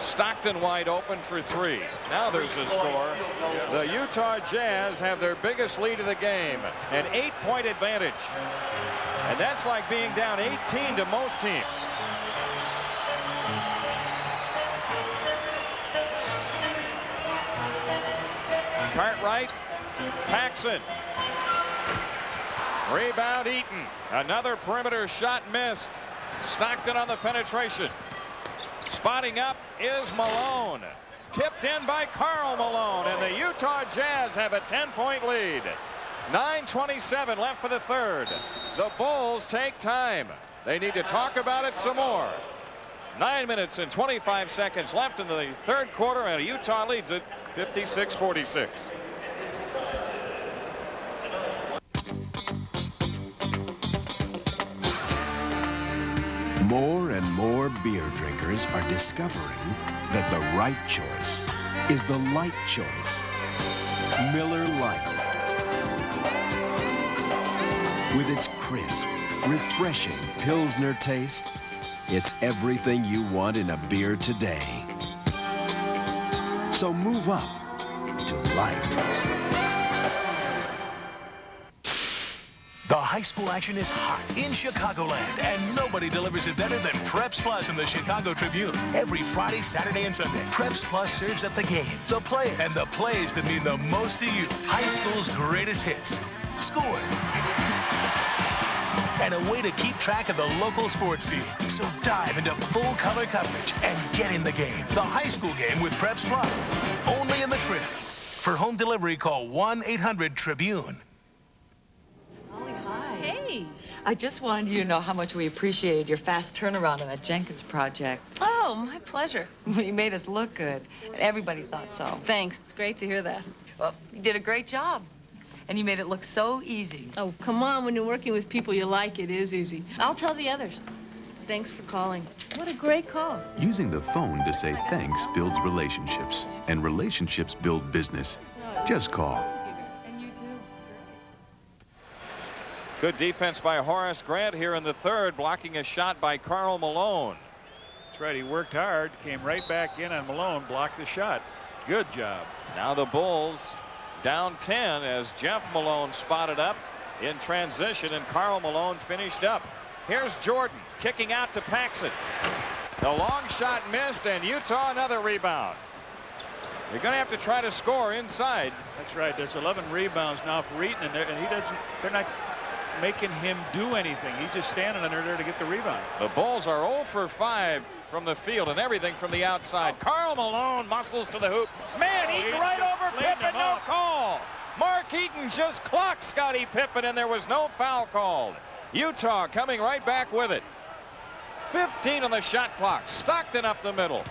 Speaker 2: Stockton wide open for 3. Now there's a score. The Utah Jazz have their biggest lead of the game, an 8-point advantage. And that's like being down 18 to most teams. Cartwright, Paxson. Rebound Eaton. Another perimeter shot missed. Stockton on the penetration. Spotting up is Malone. Tipped in by Karl Malone, and the Utah Jazz have a 10-point lead. 9:27 left for the third. The Bulls take time. They need to talk about it some more. 9 minutes and 25 seconds left in the third quarter, and Utah leads it 56-46.
Speaker 21: More and more beer drinkers are discovering that the right choice is the light choice. Miller Lite. With its crisp, refreshing Pilsner taste, it's everything you want in a beer today. So move up to light.
Speaker 17: The high school action is hot in Chicagoland, and nobody delivers it better than Preps Plus in the Chicago Tribune. Every Friday, Saturday, and Sunday, Preps Plus serves up the games, the players, and the plays that mean the most to you. High school's greatest hits, scores, and a way to keep track of the local sports scene. So dive into full color coverage and get in the game. The high school game with Preps Plus, only in the Trib. For home delivery, call 1-800-TRIBUNE.
Speaker 5: Hey, I just wanted you to know how much we appreciated your fast turnaround on that Jenkins project.
Speaker 22: Oh, my pleasure.
Speaker 5: You made us look good. Everybody thought so.
Speaker 22: Thanks. It's great to hear that.
Speaker 5: Well, you did a great job. And you made it look so easy.
Speaker 22: Oh, come on. When you're working with people you like, it is easy. I'll tell the others. Thanks for calling. What a great call.
Speaker 23: Using the phone to say thanks builds relationships, and relationships build business. Just call.
Speaker 2: Good defense by Horace Grant here in the third, blocking a shot by Karl Malone.
Speaker 3: That's right. He worked hard, came right back in on Malone, blocked the shot. Good job.
Speaker 2: Now the Bulls down 10 as Jeff Malone spotted up in transition and Karl Malone finished up. Here's Jordan kicking out to Paxson. The long shot missed, and Utah another rebound. You're going to have to try to score inside.
Speaker 3: That's right. There's 11 rebounds now for Eaton, and he doesn't. They're not making him do anything. He's just standing under there to get the rebound.
Speaker 2: The Bulls are 0 for 5 from the field and everything from the outside. Karl Malone muscles to the hoop. Man, Eaton right over Pippen, no call. Mark Eaton just clocked Scottie Pippen, and there was no foul called. Utah coming right back with it. 15 on the shot clock. Stockton up the middle.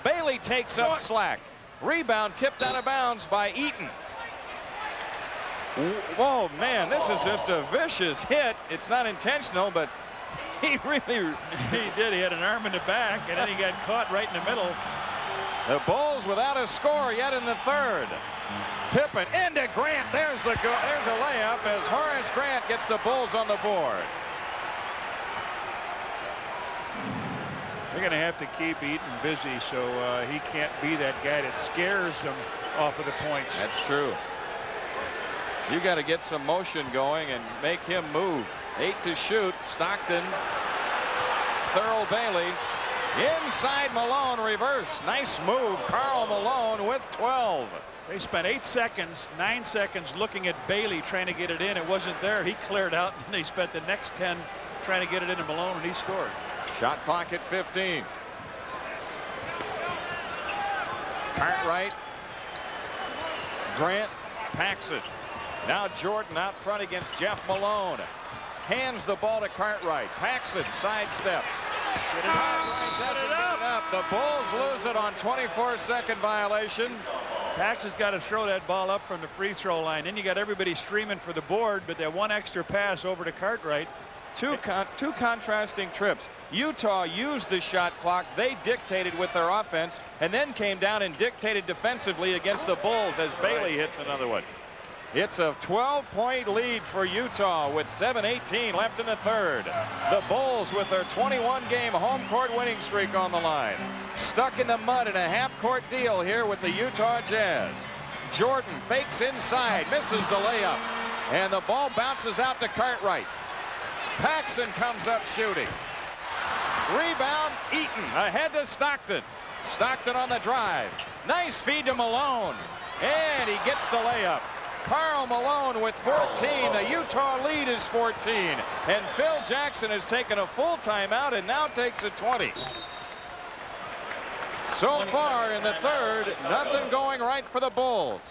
Speaker 2: Bailey takes up slack. Rebound tipped out of bounds by Eaton. Whoa, man, this is just a vicious hit. It's not intentional, but he really...
Speaker 3: He did. He had an arm in the back, and then he got caught right in the middle.
Speaker 2: The Bulls without a score yet in the third. Pippen into Grant. There's a layup as Horace Grant gets the Bulls on the board.
Speaker 3: They're going to have to keep Eaton busy so he can't be that guy that scares them off of the points.
Speaker 2: That's true. You got to get some motion going and make him move. 8 to shoot. Stockton. Thurl Bailey. Inside Malone, reverse. Nice move. Karl Malone with 12.
Speaker 3: They spent 9 seconds looking at Bailey trying to get it in. It wasn't there. He cleared out, and they spent the next 10 trying to get it into Malone, and he scored.
Speaker 2: Shot clock at 15. Cartwright. Grant. Paxson. Now Jordan out front against Jeff Malone. Hands the ball to Cartwright. Paxson sidesteps. Cartwright doesn't get it up. The Bulls lose it on 24-second violation.
Speaker 3: Paxson's got to throw that ball up from the free throw line. Then you got everybody streaming for the board, but that one extra pass over to Cartwright.
Speaker 2: Two contrasting trips. Utah used the shot clock. They dictated with their offense and then came down and dictated defensively against the Bulls as Bailey hits another one. It's a 12-point lead for Utah with 7:18 left in the third. The Bulls with their 21-game home court winning streak on the line. Stuck in the mud in a half-court deal here with the Utah Jazz. Jordan fakes inside, misses the layup, and the ball bounces out to Cartwright. Paxson comes up shooting. Rebound, Eaton ahead to Stockton. Stockton on the drive. Nice feed to Malone, and he gets the layup. Karl Malone with 14. The Utah lead is 14. And Phil Jackson has taken a full timeout and now takes a 20. So far in the third, nothing going right for the Bulls.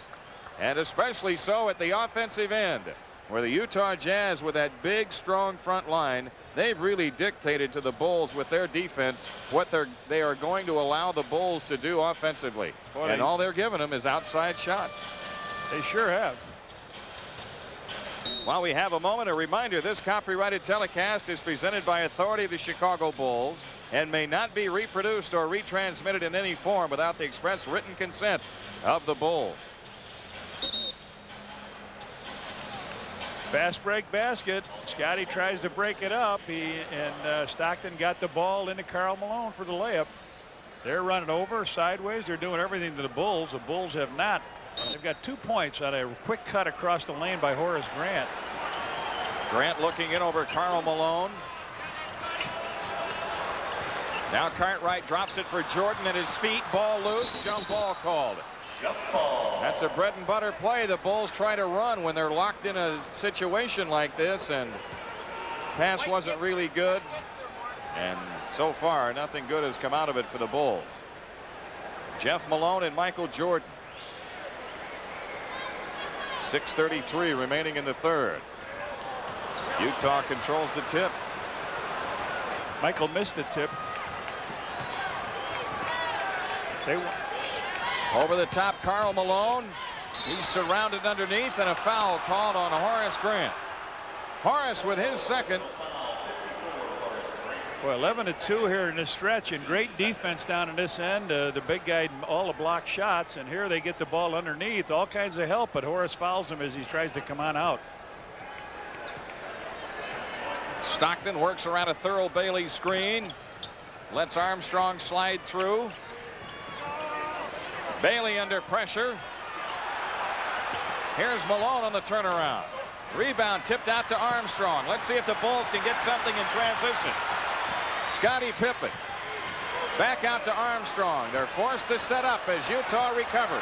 Speaker 2: And especially so at the offensive end, where the Utah Jazz, with that big, strong front line, they've really dictated to the Bulls with their defense what they are going to allow the Bulls to do offensively. And all they're giving them is outside shots.
Speaker 3: They sure have.
Speaker 2: While we have a moment, a reminder, this copyrighted telecast is presented by authority of the Chicago Bulls and may not be reproduced or retransmitted in any form without the express written consent of the Bulls.
Speaker 3: Fast break basket. Scotty tries to break it up. Stockton got the ball into Karl Malone for the layup. They're running over sideways. They're doing everything to the Bulls. The Bulls have not. They've got 2 points on a quick cut across the lane by Horace Grant.
Speaker 2: Grant looking in over Karl Malone. Now Cartwright drops it for Jordan at his feet. Ball loose. Jump ball called.
Speaker 7: Jump ball.
Speaker 2: That's a bread and butter play. The Bulls try to run when they're locked in a situation like this, and pass wasn't really good. And so far, nothing good has come out of it for the Bulls. Jeff Malone and Michael Jordan. 6:33 remaining in the third. Utah controls the tip.
Speaker 3: Michael missed the tip.
Speaker 2: Over the top, Karl Malone. He's surrounded underneath, and a foul called on Horace Grant. Horace with his second.
Speaker 3: Well, 11-2 here in this stretch, and great defense down in this end. The big guy, all the block shots, and here they get the ball underneath. All kinds of help, but Horace fouls him as he tries to come on out.
Speaker 2: Stockton works around a Thurl Bailey screen. Lets Armstrong slide through. Bailey under pressure. Here's Malone on the turnaround. Rebound tipped out to Armstrong. Let's see if the Bulls can get something in transition. Scottie Pippen back out to Armstrong. They're forced to set up as Utah recovers.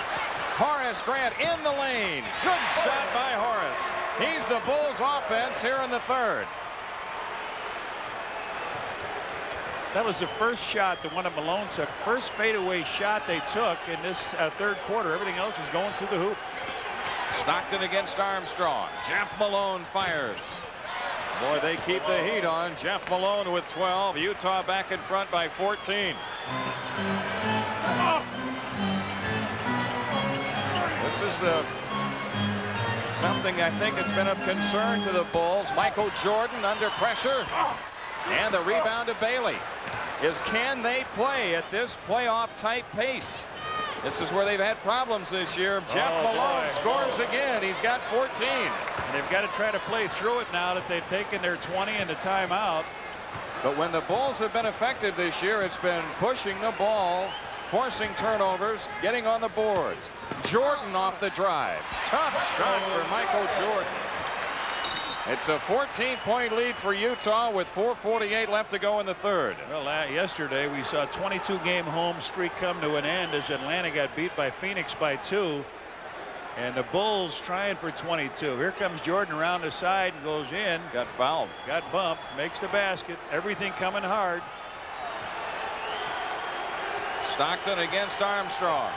Speaker 2: Horace Grant in the lane. Good shot by Horace. He's the Bulls offense here in the third.
Speaker 3: That was the first shot, the one that Malone took. First fadeaway shot they took in this third quarter. Everything else is going through the hoop.
Speaker 2: Stockton against Armstrong. Jeff Malone fires. Boy, they keep the heat on. Jeff Malone with 12. Utah back in front by 14. This is something I think that's been of concern to the Bulls. Michael Jordan under pressure. And the rebound to Bailey is, can they play at this playoff type pace? This is where they've had problems this year. Jeff Malone scores again. He's got 14.
Speaker 3: And they've got to try to play through it now that they've taken their 20 and the timeout.
Speaker 2: But when the Bulls have been effective this year, it's been pushing the ball, forcing turnovers, getting on the boards. Jordan off the drive. Tough shot for Michael Jordan. It's a 14-point lead for Utah with 4:48 left to go in the third.
Speaker 3: Well, yesterday we saw a 22-game home streak come to an end as Atlanta got beat by Phoenix by 2. And the Bulls trying for 22. Here comes Jordan around the side and goes in.
Speaker 2: Got fouled.
Speaker 3: Got bumped. Makes the basket. Everything coming hard.
Speaker 2: Stockton against Armstrong.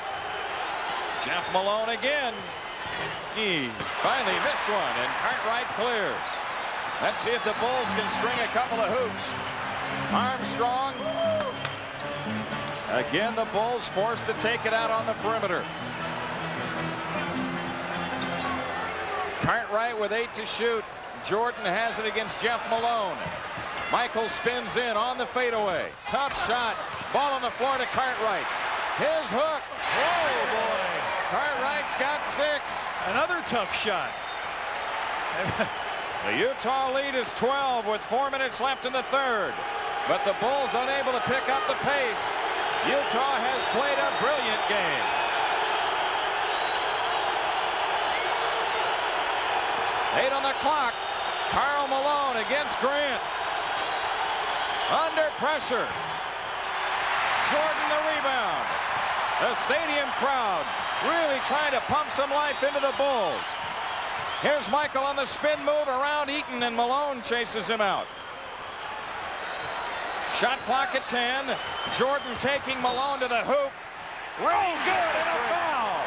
Speaker 2: Jeff Malone again. He finally missed one, and Cartwright clears. Let's see if the Bulls can string a couple of hoops. Armstrong. Again, the Bulls forced to take it out on the perimeter. Cartwright with 8 to shoot. Jordan has it against Jeff Malone. Michael spins in on the fadeaway. Tough shot. Ball on the floor to Cartwright. His hook. Oh, boy. Cartwright's got 6.
Speaker 3: Another tough shot.
Speaker 2: The Utah lead is 12 with 4 minutes left in the third. But the Bulls unable to pick up the pace. Utah has played a brilliant game. Eight on the clock. Karl Malone against Grant. Under pressure. Jordan the rebound. The stadium crowd really trying to pump some life into the Bulls. Here's Michael on the spin move around Eaton, and Malone chases him out. Shot clock at 10. Jordan taking Malone to the hoop. Real good, and a foul.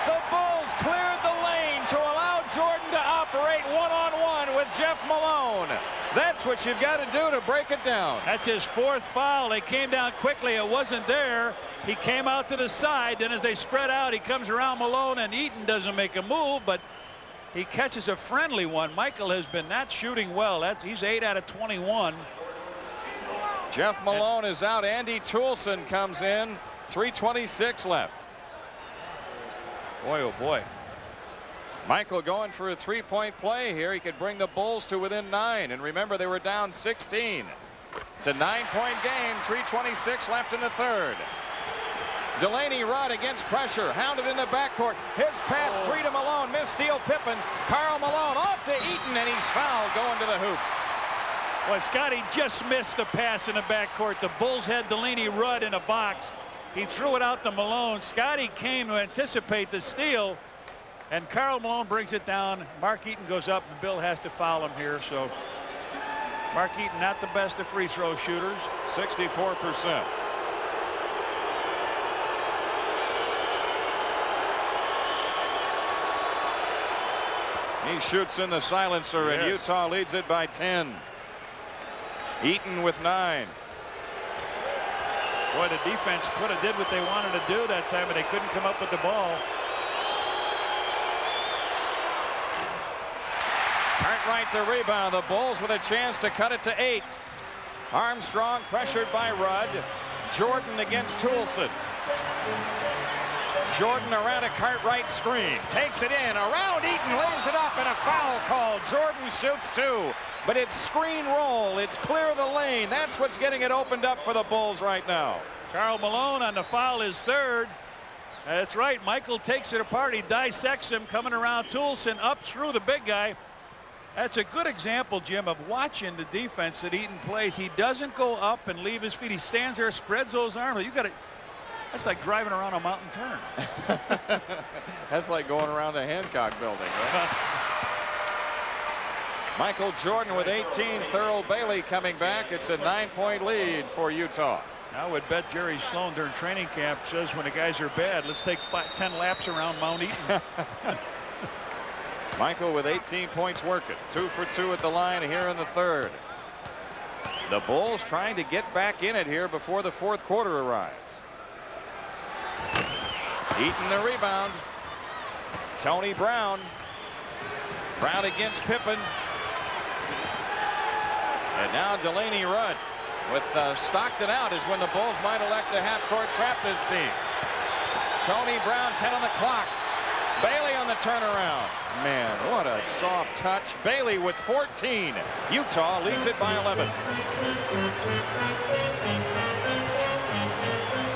Speaker 2: The Bulls cleared the lane to allow Jordan to operate one-on-one with Jeff Malone. That's what you've got to do to break it down.
Speaker 3: That's his 4th foul. They came down quickly. It wasn't there. He came out to the side. Then as they spread out, he comes around Malone, and Eaton doesn't make a move, but he catches a friendly one. Michael has been not shooting well. He's 8 out of 21.
Speaker 2: Jeff Malone is out. Andy Toolson comes in. 3:26 left.
Speaker 3: Boy, oh boy.
Speaker 2: Michael going for a 3-point play here. He could bring the Bulls to within 9. And remember, they were down 16. It's a 9-point game. 3:26 left in the third. Delaney Rudd against pressure, hounded in the backcourt. His pass free to Malone, missed steal Pippen. Karl Malone off to Eaton, and he's fouled going to the hoop.
Speaker 3: Well, Scotty just missed the pass in the backcourt. The Bulls had Delaney Rudd in a box. He threw it out to Malone. Scotty came to anticipate the steal, and Karl Malone brings it down. Mark Eaton goes up, and Bill has to foul him here. So Mark Eaton not the best of free throw shooters.
Speaker 2: 64%. He shoots in the silencer, and Utah leads it by 10. Eaton with 9.
Speaker 3: Boy, the defense could have did what they wanted to do that time, but they couldn't come up with the ball.
Speaker 2: Cartwright the rebound. The Bulls with a chance to cut it to 8. Armstrong pressured by Rudd. Jordan against Toolson. Jordan around a Cartwright screen. Takes it in. Around Eaton. Lays it up, and a foul call. Jordan shoots 2. But it's screen roll. It's clear of the lane. That's what's getting it opened up for the Bulls right now.
Speaker 3: Karl Malone on the foul, his 3rd. That's right. Michael takes it apart. He dissects him coming around Toolson up through the big guy. That's a good example, Jim, of watching the defense that Eaton plays. He doesn't go up and leave his feet. He stands there, spreads those arms. You got to. That's like driving around a mountain turn.
Speaker 2: That's like going around the Hancock building, right? Michael Jordan with 18. Thurl Bailey coming back. It's a 9-point lead for Utah.
Speaker 3: I would bet Jerry Sloan during training camp says when the guys are bad, let's take 10 laps around Mount Eaton.
Speaker 2: Michael with 18 points working. 2 for 2 at the line here in the 3rd. The Bulls trying to get back in it here before the 4th quarter arrives. Eaton the rebound. Tony Brown. Brown against Pippen. And now Delaney Rudd with Stockton out is when the Bulls might elect to half-court trap this team. Tony Brown, 10 on the clock. Bailey on the turnaround. Man, what a soft touch. Bailey with 14. Utah leads it by 11.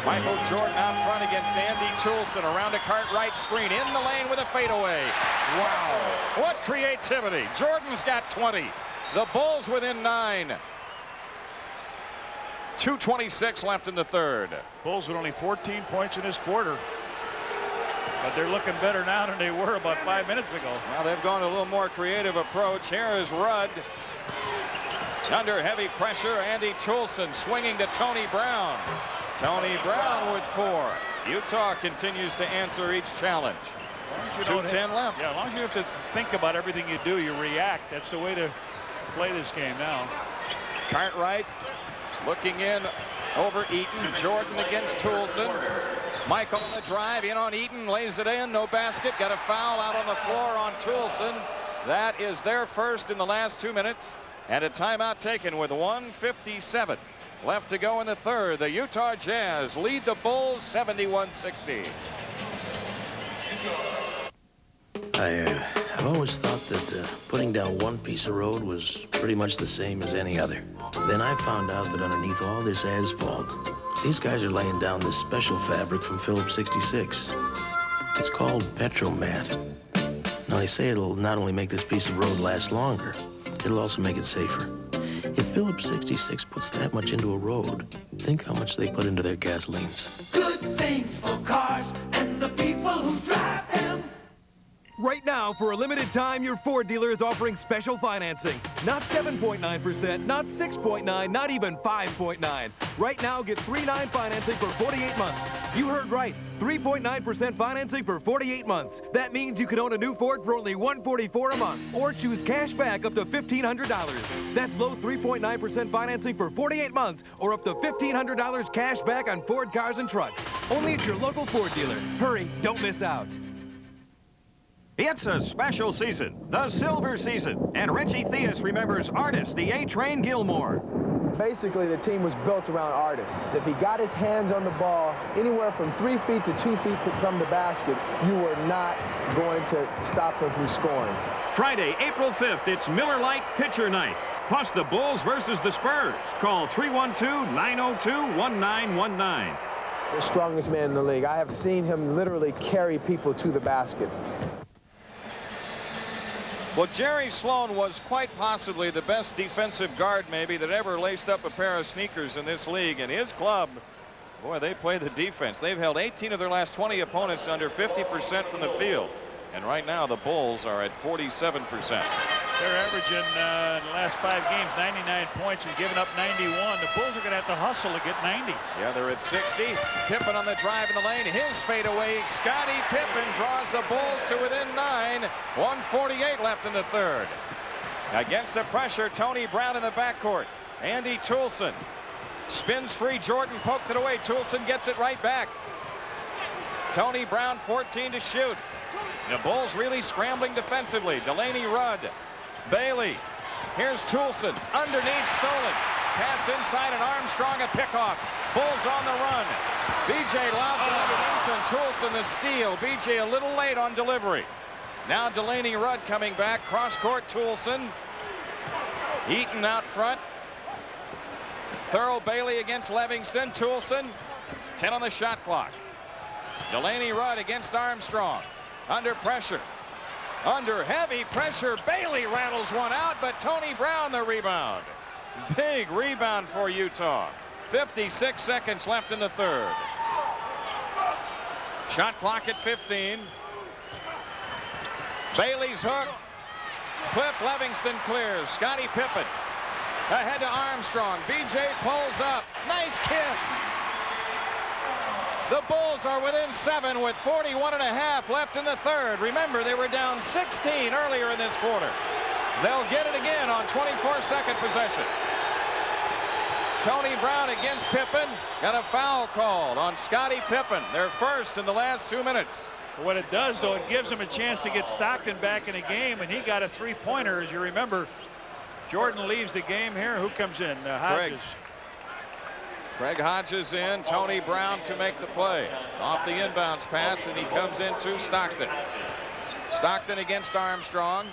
Speaker 2: Michael Jordan out front against Andy Toolson. Around a Cartwright screen. In the lane with a fadeaway. Wow. What creativity. Jordan's got 20. The Bulls within 9. 2:26 left in the 3rd.
Speaker 3: Bulls with only 14 points in this quarter. But they're looking better now than they were about 5 minutes ago.
Speaker 2: Now they've gone a little more creative approach. Here is Rudd. Under heavy pressure, Andy Toolson swinging to Tony Brown. Tony Brown with 4. Utah continues to answer each challenge. 2:10 left.
Speaker 3: Yeah, as long as you have to think about everything you do, you react. That's the way to play this game now.
Speaker 2: Cartwright looking in over Eaton. Jordan against Toolson. Michael on the drive, in on Eaton, lays it in, no basket. Got a foul out on the floor on Toolson. That is their first in the last 2 minutes. And a timeout taken with 1:57 left to go in the 3rd. The Utah Jazz lead the Bulls 71-60.
Speaker 4: I've always thought that putting down one piece of road was pretty much the same as any other. Then I found out that underneath all this asphalt, these guys are laying down this special fabric from Phillips 66. It's called Petromat. Now, they say it'll not only make this piece of road last longer, it'll also make it safer. If Phillips 66 puts that much into a road, think how much they put into their gasolines.
Speaker 9: Good things for cars and the people who drive them.
Speaker 6: Right now, for a limited time, your Ford dealer is offering special financing. Not 7.9%, not 6.9, not even 5.9. Right now, get 3.9 financing for 48 months. You heard right, 3.9% financing for 48 months. That means you can own a new Ford for only $144 a month, or choose cash back up to $1,500. That's low 3.9% financing for 48 months, or up to $1,500 cash back on Ford cars and trucks. Only at your local Ford dealer. Hurry, don't miss out.
Speaker 14: It's a special season, the silver season, and Reggie Theus remembers artist, the A-Train Gilmore.
Speaker 13: Basically, the team was built around Artis. If he got his hands on the ball anywhere from 3 feet to 2 feet from the basket, you were not going to stop him from scoring.
Speaker 14: Friday, April 5th, it's Miller Lite Pitcher Night, plus the Bulls versus the Spurs. Call 312-902-1919.
Speaker 13: the strongest man in the league. I have seen him literally carry people to the basket.
Speaker 2: Well, Jerry Sloan was quite possibly the best defensive guard maybe that ever laced up a pair of sneakers in this league. And his club, boy, they play the defense. They've held 18 of their last 20 opponents under 50% from the field. And right now the Bulls are at 47%.
Speaker 3: They're averaging in the last 5 games 99 points and giving up 91. The Bulls are going to have to hustle to get 90.
Speaker 2: Yeah, they're at 60. Pippen on the drive in the lane. His fadeaway. Scottie Pippen draws the Bulls to within 9. 1:48 left in the third. Against the pressure, Tony Brown in the backcourt. Andy Toolson spins free. Jordan poked it away. Toolson gets it right back. Tony Brown 14 to shoot. The Bulls really scrambling defensively. Delaney Rudd. Bailey. Here's Toolson. Underneath, stolen. Pass inside, and Armstrong a pickoff. Bulls on the run. B.J. lobs it underneath, and Toolson the steal. B.J. a little late on delivery. Now Delaney Rudd coming back. Cross-court Toolson. Eaton out front. Thurl Bailey against Livingston. Toolson. 10 on the shot clock. Delaney Rudd against Armstrong. Under pressure. Under heavy pressure. Bailey rattles one out, but Tony Brown the rebound. Big rebound for Utah. 56 seconds left in the third. Shot clock at 15. Bailey's hook. Cliff Livingston clears. Scottie Pippen ahead to Armstrong. B.J. pulls up. Nice kiss. The Bulls are within 7 with 41.5 left in the third. Remember, they were down 16 earlier in this quarter. They'll get it again on 24-second possession. Tony Brown against Pippen. Got a foul called on Scottie Pippen. Their first in the last 2 minutes.
Speaker 3: What it does, though, it gives him a chance to get Stockton back in the game, and he got a 3-pointer. As you remember, Jordan leaves the game here. Who comes in? Hodges.
Speaker 2: Craig Hodges in. Tony Brown to make the play. Off the inbounds pass, and he comes into Stockton. Stockton against Armstrong.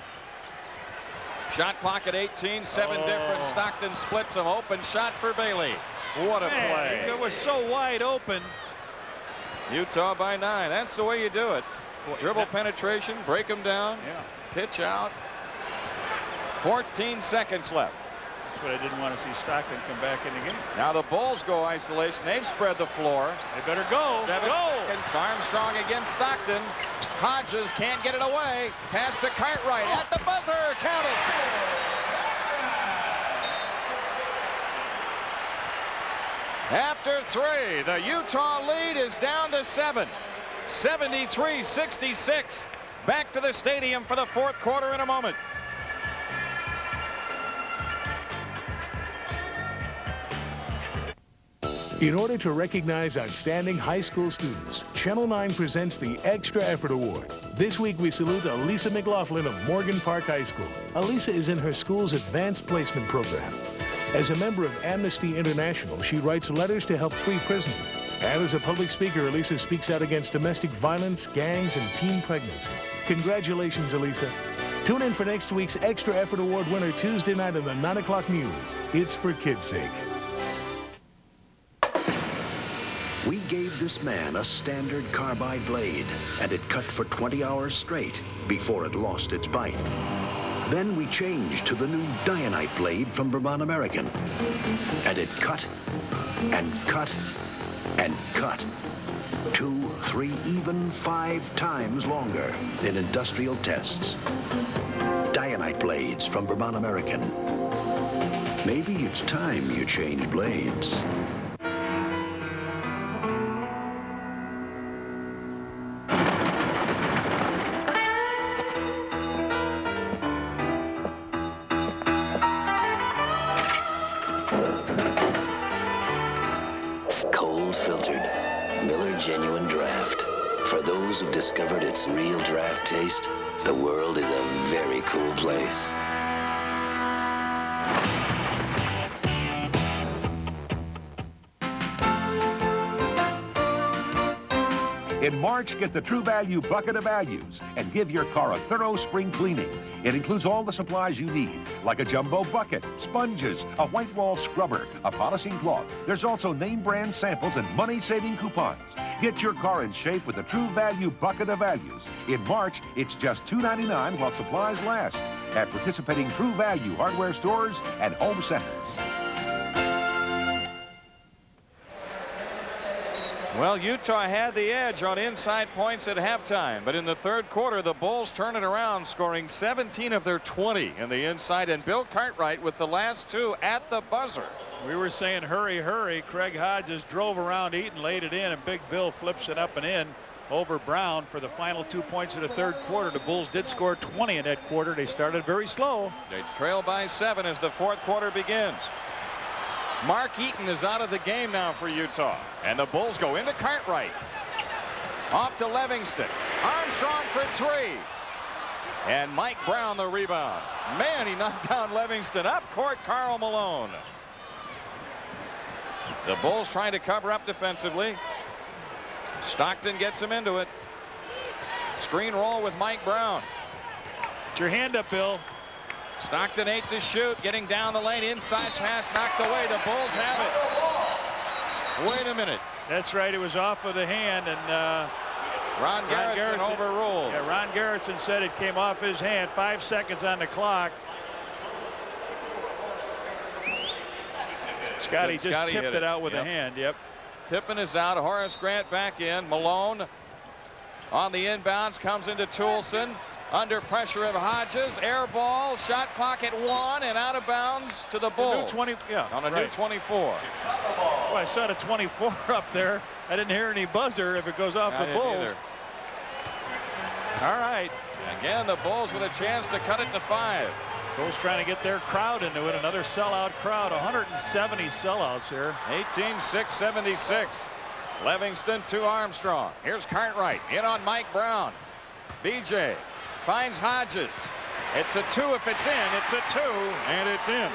Speaker 2: Shot clock at 18. 7 different. Stockton splits him. Open shot for Bailey. What a play.
Speaker 3: It was so wide open.
Speaker 2: Utah by 9. That's the way you do it. Dribble penetration, break them down, pitch out. 14 seconds left.
Speaker 3: That's what I didn't want to see Stockton come back in the game.
Speaker 2: Now the Bulls go isolation. They've spread the floor.
Speaker 3: They better go.
Speaker 2: 7 seconds. Armstrong against Stockton. Hodges can't get it away. Pass to Cartwright at the buzzer. Counted. After 3, the Utah lead is down to 7. 73-66. Back to the stadium for the fourth quarter in a moment.
Speaker 17: In order to recognize outstanding high school students, Channel 9 presents the Extra Effort Award. This week we salute Elisa McLaughlin of Morgan Park High School. Elisa is in her school's advanced placement program. As a member of Amnesty International, she writes letters to help free prisoners. And as a public speaker, Elisa speaks out against domestic violence, gangs, and teen pregnancy. Congratulations, Elisa. Tune in for next week's Extra Effort Award winner Tuesday night on the 9 o'clock news. It's for kids' sake.
Speaker 8: We gave this man a standard carbide blade, and it cut for 20 hours straight before it lost its bite. Then we changed to the new Dianite blade from Vermont American, and it cut and cut and cut. 2, 3, even 5 times longer in industrial tests. Dianite blades from Vermont American. Maybe it's time you change blades.
Speaker 15: Genuine Draft. For those who've discovered its real draft taste, the world is a very cool place.
Speaker 10: In March, get the True Value Bucket of Values and give your car a thorough spring cleaning. It includes all the supplies you need, like a jumbo bucket, sponges, a white wall scrubber, a polishing cloth. There's also name brand samples and money-saving coupons. Get your car in shape with the True Value Bucket of Values. In March, it's just $2.99 while supplies last at participating True Value hardware stores and home centers.
Speaker 2: Well, Utah had the edge on inside points at halftime, but in the third quarter, the Bulls turn it around, scoring 17 of their 20 in the inside, and Bill Cartwright with the last 2 at the buzzer.
Speaker 3: We were saying hurry, hurry. Craig Hodges drove around Eaton, laid it in, and Big Bill flips it up and in over Brown for the final 2 points of the third quarter. The Bulls did score 20 in that quarter. They started very slow.
Speaker 2: They trail by 7 as the fourth quarter begins. Mark Eaton is out of the game now for Utah, and the Bulls go into Cartwright. Off to Livingston. Armstrong for 3. And Mike Brown the rebound. Man, he knocked down Livingston. Up court, Karl Malone. The Bulls trying to cover up defensively. Stockton gets him into it. Screen roll with Mike Brown.
Speaker 3: Put your hand up, Bill.
Speaker 2: Stockton 8 to shoot, getting down the lane, inside pass knocked away. The Bulls have it. Wait a minute.
Speaker 3: That's right. It was off of the hand, and
Speaker 2: Ron Garretson overrules.
Speaker 3: Yeah, Ron Garretson said it came off his hand. 5 seconds on the clock. Scotty just tipped it out with a hand. Yep.
Speaker 2: Pippen is out. Horace Grant back in. Malone on the inbounds, comes into Toolson. Under pressure of Hodges, air ball, shot clock at 1 and out of bounds to the Bulls.
Speaker 3: New 20, yeah,
Speaker 2: on a new 24.
Speaker 3: Well, I saw the 24 up there. I didn't hear any buzzer if it goes off the Bulls.
Speaker 2: Either.
Speaker 3: All right.
Speaker 2: Again, the Bulls with a chance to cut it to 5.
Speaker 3: Bulls trying to get their crowd into it. Another sellout crowd. 170 sellouts here.
Speaker 2: 18-6-76. Livingston to Armstrong. Here's Cartwright in on Mike Brown. BJ finds Hodges. It's a 2 if it's in. It's a 2 and it's in.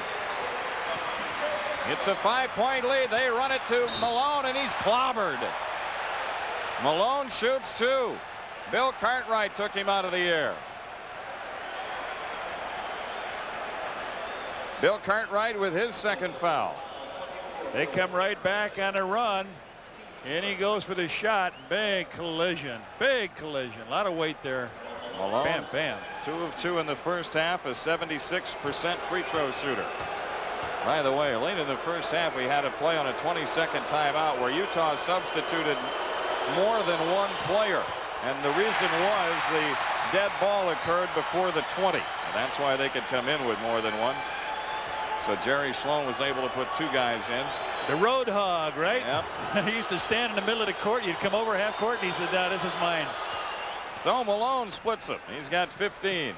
Speaker 2: It's a 5-point lead. They run it to Malone and he's clobbered. Malone shoots 2. Bill Cartwright took him out of the air. Bill Cartwright with his second foul.
Speaker 3: They come right back on a run. And he goes for the shot. Big collision. Big collision. A lot of weight there.
Speaker 2: Malone,
Speaker 3: bam, bam.
Speaker 2: 2 of 2 in the first half, a 76% free throw shooter. By the way, late in the first half, we had a play on a 22nd timeout where Utah substituted more than 1 player. And the reason was the dead ball occurred before the 20. And that's why they could come in with more than 1. So Jerry Sloan was able to put 2 guys in.
Speaker 3: The road hog, right?
Speaker 2: Yep.
Speaker 3: He used to stand in the middle of the court. You'd come over half court and he said, no, this is mine.
Speaker 2: So Malone splits him. He's got 15.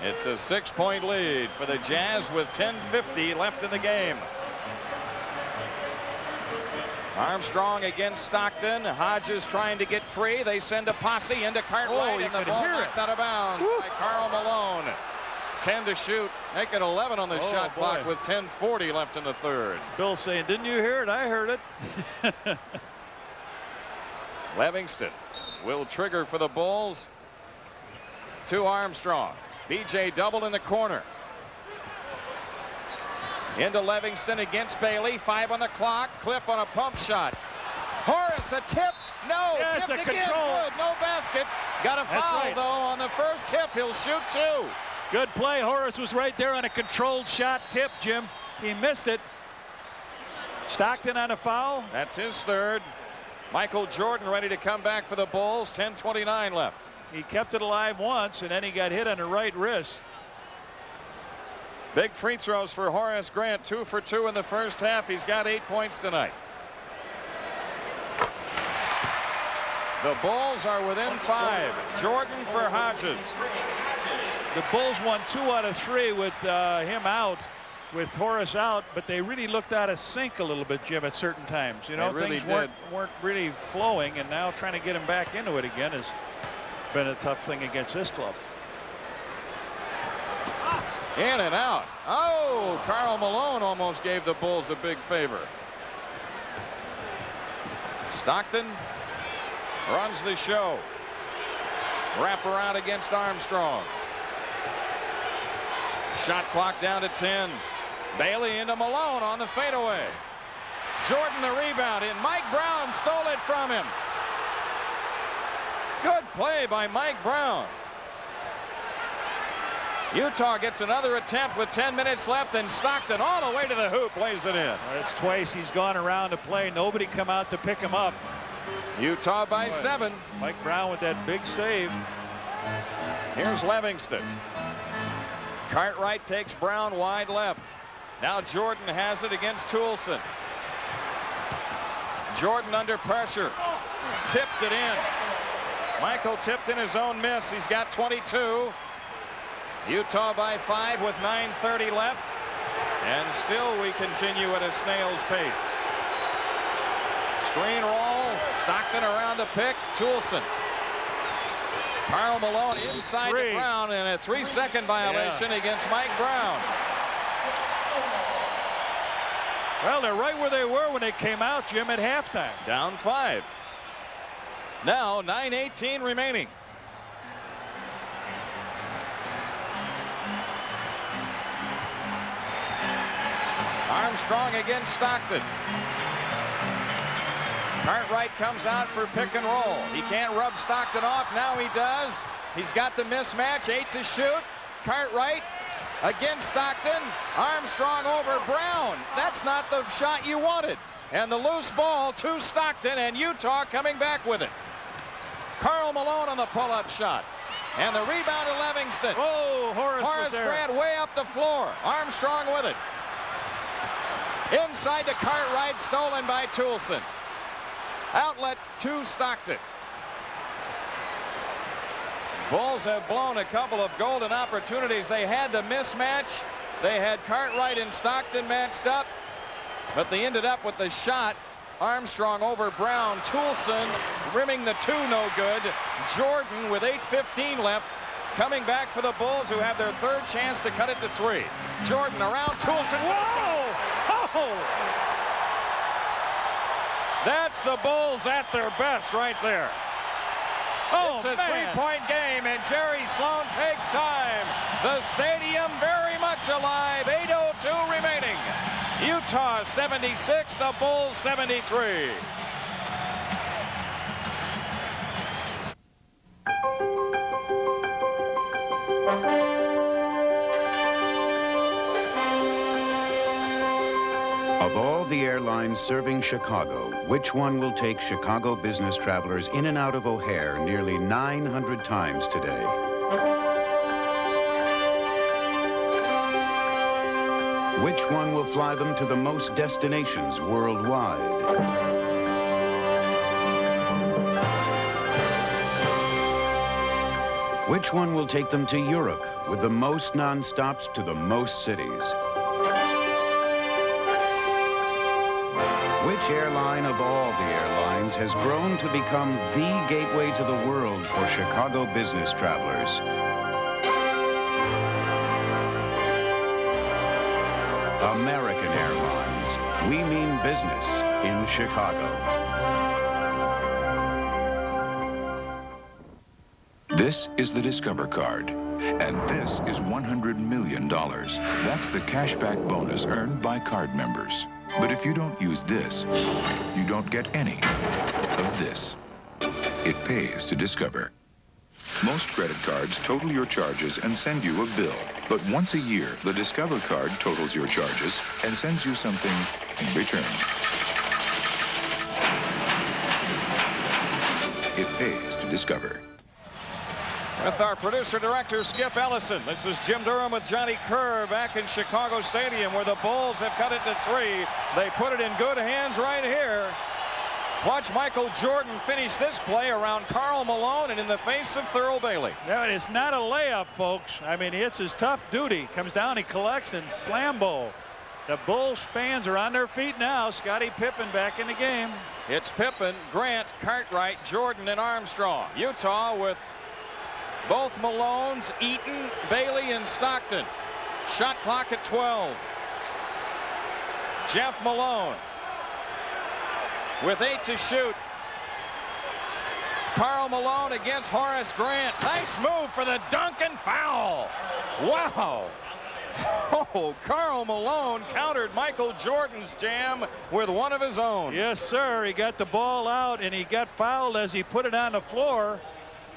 Speaker 2: It's a 6-point lead for the Jazz with 10:50 left in the game. Armstrong against Stockton. Hodges trying to get free. They send a posse into Cartwright, and the ball knocked out of bounds by Karl Malone. 10 to shoot. Make it 11 on the shot clock with 10:40 left in the third.
Speaker 3: Bill saying, didn't you hear it? I heard it.
Speaker 2: Livingston will trigger for the Bulls. To Armstrong. BJ double in the corner. Into Livingston against Bailey. 5 on the clock. Cliff on a pump shot. Horace a tip. No.
Speaker 3: Yes,
Speaker 2: tipped
Speaker 3: a
Speaker 2: again.
Speaker 3: control.
Speaker 2: Good. No basket. Got a foul though on the first tip. He'll shoot 2.
Speaker 3: Good play. Horace was right there on a controlled shot tip, Jim. He missed it. Stockton on a foul.
Speaker 2: That's his third. Michael Jordan ready to come back for the Bulls. 10:29 left.
Speaker 3: He kept it alive once, and then he got hit on the right wrist.
Speaker 2: Big free throws for Horace Grant. 2 for 2 in the first half. He's got 8 points tonight. The Bulls are within 5. Jordan for Hodges.
Speaker 3: The Bulls won 2 out of 3 with him out, with Horace out, but they really looked out of sync a little bit, Jim, at certain times. You know,
Speaker 2: really
Speaker 3: things weren't really flowing, and now trying to get him back into it again has been a tough thing against this club.
Speaker 2: In and out. Oh, Karl Malone almost gave the Bulls a big favor. Stockton runs the show. Wrap around against Armstrong. Shot clock down to 10. Bailey into Malone on the fadeaway. Jordan the rebound in. Mike Brown stole it from him. Good play by Mike Brown. Utah gets another attempt with 10 minutes left, and Stockton all the way to the hoop lays it in.
Speaker 3: It's twice he's gone around to play. Nobody come out to pick him up.
Speaker 2: Utah by 7.
Speaker 3: Mike Brown with that big save.
Speaker 2: Here's Livingston. Cartwright takes Brown wide left. Now Jordan has it against Toolson. Jordan under pressure. Tipped it in. Michael tipped in his own miss. He's got 22. Utah by 5 with 9:30 left. And still we continue at a snail's pace. Screen roll. Stockton around the pick. Toolson. Karl Malone inside to Brown, and a 3-second violation against Mike Brown.
Speaker 3: Well, they're right where they were when they came out, Jim, at halftime.
Speaker 2: Down 5. Now 9:18 remaining. Armstrong against Stockton. Cartwright comes out for pick and roll. He can't rub Stockton off. Now he does. He's got the mismatch. 8 to shoot. Cartwright against Stockton. Armstrong over Brown. That's not the shot you wanted. And the loose ball to Stockton, and Utah coming back with it. Karl Malone on the pull-up shot. And the rebound to Livingston.
Speaker 3: Oh,
Speaker 2: Horace Grant way up the floor. Armstrong with it. Inside to Cartwright, stolen by Toolson. Outlet to Stockton. Bulls have blown a couple of golden opportunities. They had the mismatch. They had Cartwright and Stockton matched up, but they ended up with the shot. Armstrong over Brown. Toolson rimming the 2, no good. Jordan with 8:15 left, coming back for the Bulls, who have their 3rd chance to cut it to 3. Jordan around Toolson. Whoa! Oh! That's the Bulls at their best right there. Oh, it's a 3-point game, and Jerry Sloan takes time. The stadium very much alive. 8:02 remaining. Utah 76, the Bulls 73.
Speaker 1: Of all the airlines serving Chicago, which one will take Chicago business travelers in and out of O'Hare nearly 900 times today? Which one will fly them to the most destinations worldwide? Which one will take them to Europe with the most non-stops to the most cities? Which airline of all the airlines has grown to become the gateway to the world for Chicago business travelers? American Airlines. We mean business in Chicago.
Speaker 11: This is the Discover card, and this is $100 million. That's the cashback bonus earned by card members. But if you don't use this, you don't get any of this. It pays to Discover. Most credit cards total your charges and send you a bill. But once a year, the Discover card totals your charges and sends you something in return. It pays to Discover.
Speaker 2: With our producer-director, Skip Ellison. This is Jim Durham with Johnny Kerr back in Chicago Stadium, where the Bulls have cut it to 3. They put it in good hands right here. Watch Michael Jordan finish this play around Karl Malone and in the face of Thurl Bailey.
Speaker 3: No, it's not a layup, folks. I mean, it's his tough duty. Comes down, he collects, and slam bowl. The Bulls fans are on their feet now. Scottie Pippen back in the game.
Speaker 2: It's Pippen, Grant, Cartwright, Jordan, and Armstrong. Utah with both Malones, Eaton, Bailey, and Stockton. Shot clock at 12. Jeff Malone with 8 to shoot. Karl Malone against Horace Grant. Nice move for the dunk and foul. Wow. Oh, Karl Malone countered Michael Jordan's jam with one of his own.
Speaker 3: Yes, sir. He got the ball out, and he got fouled as he put it on the floor.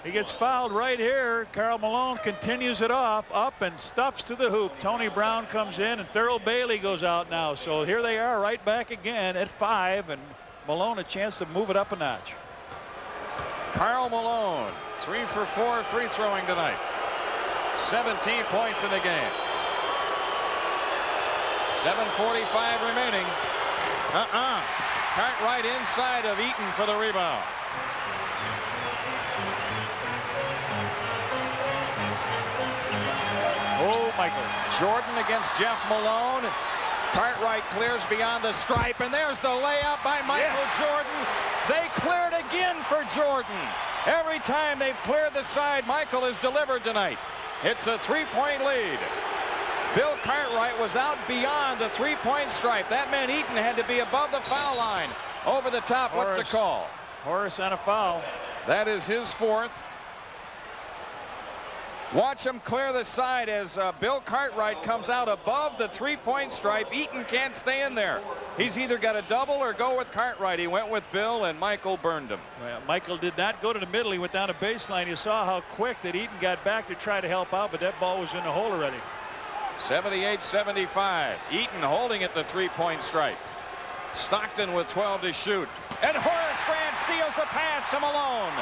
Speaker 3: He gets fouled right here. Karl Malone continues it off, up and stuffs to the hoop. Tony Brown comes in, and Thurl Bailey goes out now. So here they are right back again at 5, and Malone a chance to move it up a notch.
Speaker 2: Karl Malone, 3 for 4 free throwing tonight. 17 points in the game. 7:45 remaining. Cartwright inside of Eaton for the rebound. Oh, Michael. Jordan against Jeff Malone. Cartwright clears beyond the stripe, and there's the layup by Michael Jordan. They cleared again for Jordan. Every time they've cleared the side, Michael has delivered tonight. It's a 3-point lead. Bill Cartwright was out beyond the 3-point stripe. That meant Eaton had to be above the foul line. Over the top, what's the call?
Speaker 3: Horace on a foul.
Speaker 2: That is his 4th. Watch him clear the side as Bill Cartwright comes out above the 3-point stripe. Eaton can't stay in there. He's either got to double or go with Cartwright. He went with Bill, and Michael burned him.
Speaker 3: Well, Michael did not go to the middle. He went down a baseline. You saw how quick that Eaton got back to try to help out, but that ball was in the hole already.
Speaker 2: 78-75. Eaton holding at the 3-point stripe. Stockton with 12 to shoot. And Horace Grant steals the pass to Malone.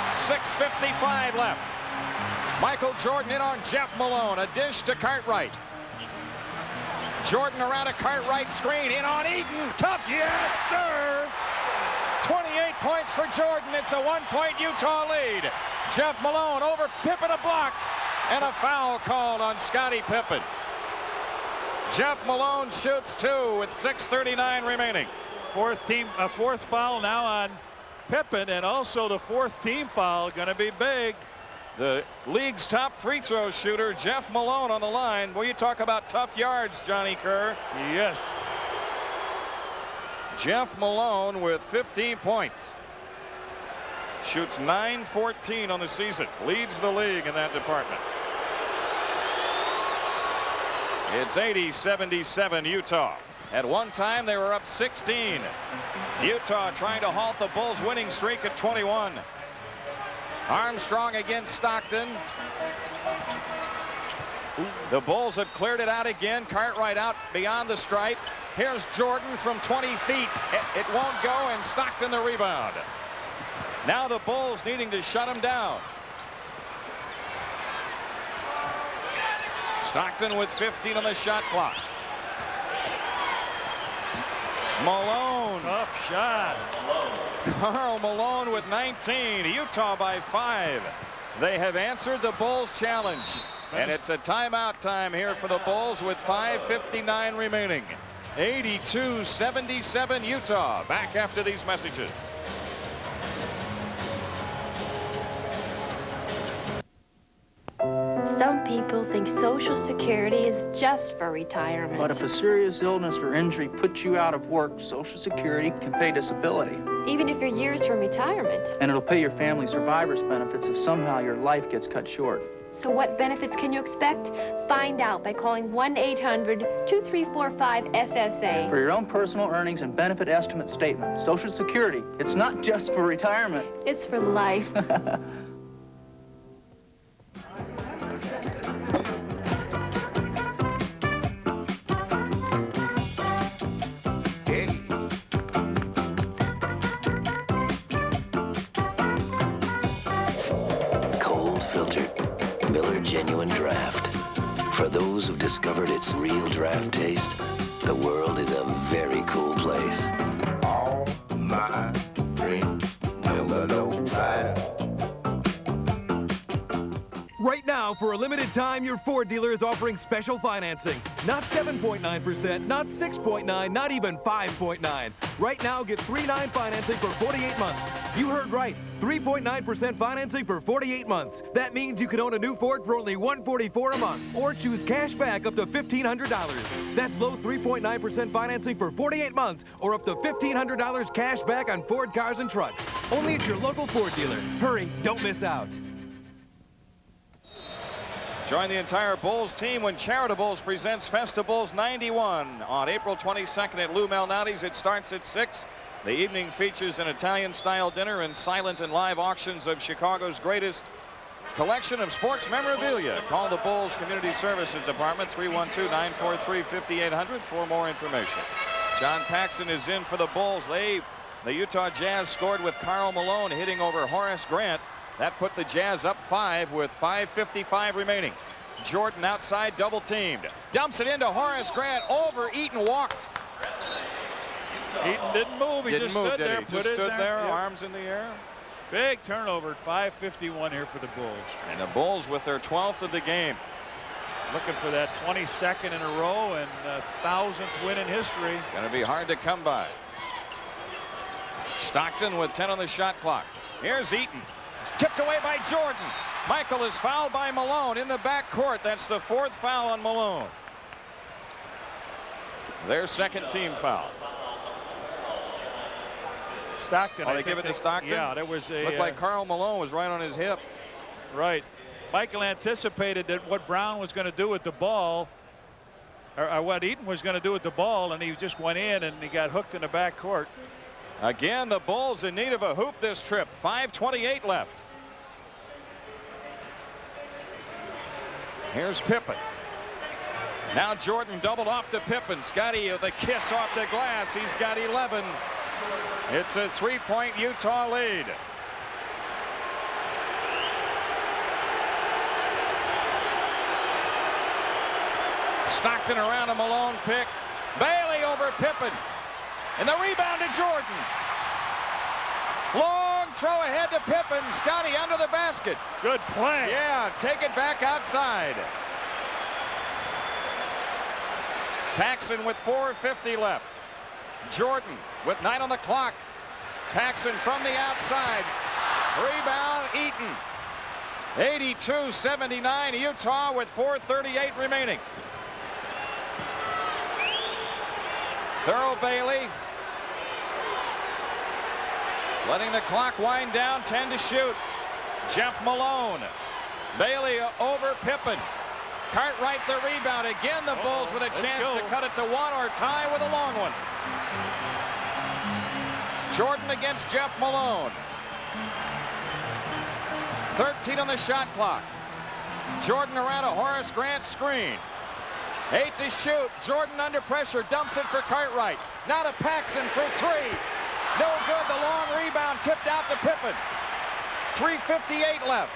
Speaker 2: 6:55 left. Michael Jordan in on Jeff Malone. A dish to Cartwright. Jordan around a Cartwright screen. In on Eaton. Tough. Yes, sir. 28 points for Jordan. It's a 1-point Utah lead. Jeff Malone over Pippen, a block. And a foul called on Scottie Pippen. Jeff Malone shoots 2 with 6:39 remaining.
Speaker 3: Fourth foul now on Pippen, and also the 4th team foul. Going to be big.
Speaker 2: The league's top free throw shooter, Jeff Malone, on the line. Well, you talk about tough yards, Johnny Kerr.
Speaker 3: Yes.
Speaker 2: Jeff Malone with 15 points. Shoots 9-14 on the season. Leads the league in that department. It's 80-77 Utah. At one time, they were up 16. Utah trying to halt the Bulls' winning streak at 21. Armstrong against Stockton. The Bulls have cleared it out again. Cartwright out beyond the stripe. Here's Jordan from 20 feet. It won't go, and Stockton the rebound. Now the Bulls needing to shut him down. Stockton with 15 on the shot clock. Malone.
Speaker 3: Tough shot.
Speaker 2: Karl Malone with 19. Utah by 5. They have answered the Bulls' challenge. And it's a timeout time here for the Bulls with 5:59 remaining. 82-77 Utah. Back after these messages.
Speaker 12: Some people think Social Security is just for retirement.
Speaker 16: But if a serious illness or injury puts you out of work, Social Security can pay disability.
Speaker 12: Even if you're years from retirement.
Speaker 16: And it'll pay your family survivor's benefits if somehow your life gets cut short.
Speaker 12: So what benefits can you expect? Find out by calling 1-800-2345-SSA.
Speaker 16: For your own personal earnings and benefit estimate statement, Social Security, it's not just for retirement.
Speaker 12: It's for life.
Speaker 15: Genuine Draft. For those who've discovered its real draft taste, the world is a very cool place.
Speaker 18: All my friends, Miller Lowrider.
Speaker 6: Right now, for a limited time, your Ford dealer is offering special financing. Not 7.9%, not 6.9, not even 5.9. Right now, get 3.9 financing for 48 months. You heard right. 3.9% financing for 48 months. That means you can own a new Ford for only $144 a month, or choose cash back up to $1,500. That's low 3.9% financing for 48 months, or up to $1,500 cash back on Ford cars and trucks. Only at your local Ford dealer. Hurry, don't miss out.
Speaker 2: Join the entire Bulls team when Charitables presents Festivals 91 on April 22nd at Lou Malnati's. It starts at 6. The evening features an Italian-style dinner and silent and live auctions of Chicago's greatest collection of sports memorabilia. Call the Bulls Community Services Department, 312-943-5800 for more information. John Paxson is in for the Bulls. The Utah Jazz scored with Karl Malone hitting over Horace Grant. That put the Jazz up 5 with 5:55 remaining. Jordan outside, double teamed. Dumps it into Horace Grant. Over Eaton, walked.
Speaker 3: Eaton didn't move. He just stood there.
Speaker 2: Just stood there, arms in the air.
Speaker 3: Big turnover at 5:51 here for the Bulls.
Speaker 2: And the Bulls with their 12th of the game.
Speaker 3: Looking for that 22nd in a row and 1,000th win in history.
Speaker 2: Going to be hard to come by. Stockton with 10 on the shot clock. Here's Eaton. Tipped away by Jordan. Michael is fouled by Malone in the backcourt. That's the 4th foul on Malone. Their second team foul.
Speaker 3: Stockton.
Speaker 2: Oh, they give it to Stockton?
Speaker 3: Yeah, there was a...
Speaker 2: Looked like Karl Malone was right on his hip.
Speaker 3: Right. Michael anticipated that what Brown was going to do with the ball, or what Eaton was going to do with the ball, and he just went in and he got hooked in the backcourt.
Speaker 2: Again, the Bulls in need of a hoop this trip. 5:28 left. Here's Pippen. Now Jordan doubled off to Pippen. Scotty with a kiss off the glass. He's got 11. It's a 3-point Utah lead. Stockton around a Malone pick. Bailey over Pippen. And the rebound to Jordan. Long throw ahead to Pippen. Scotty under the basket.
Speaker 3: Good play.
Speaker 2: Yeah, take it back outside. Paxson with 4:50 left. Jordan with 9 on the clock. Paxson from the outside. Rebound Eaton. 82-79 Utah with 4:38 remaining. Thurl Bailey. Letting the clock wind down, 10 to shoot. Jeff Malone. Bailey over Pippen. Cartwright the rebound. Again, the Bulls with a chance to cut it to 1 or tie with a long one. Jordan against Jeff Malone. 13 on the shot clock. Jordan around a Horace Grant screen. 8 to shoot. Jordan under pressure. Dumps it for Cartwright. Now to Paxson for 3. No good. The long rebound tipped out to Pippen. 3:58 left.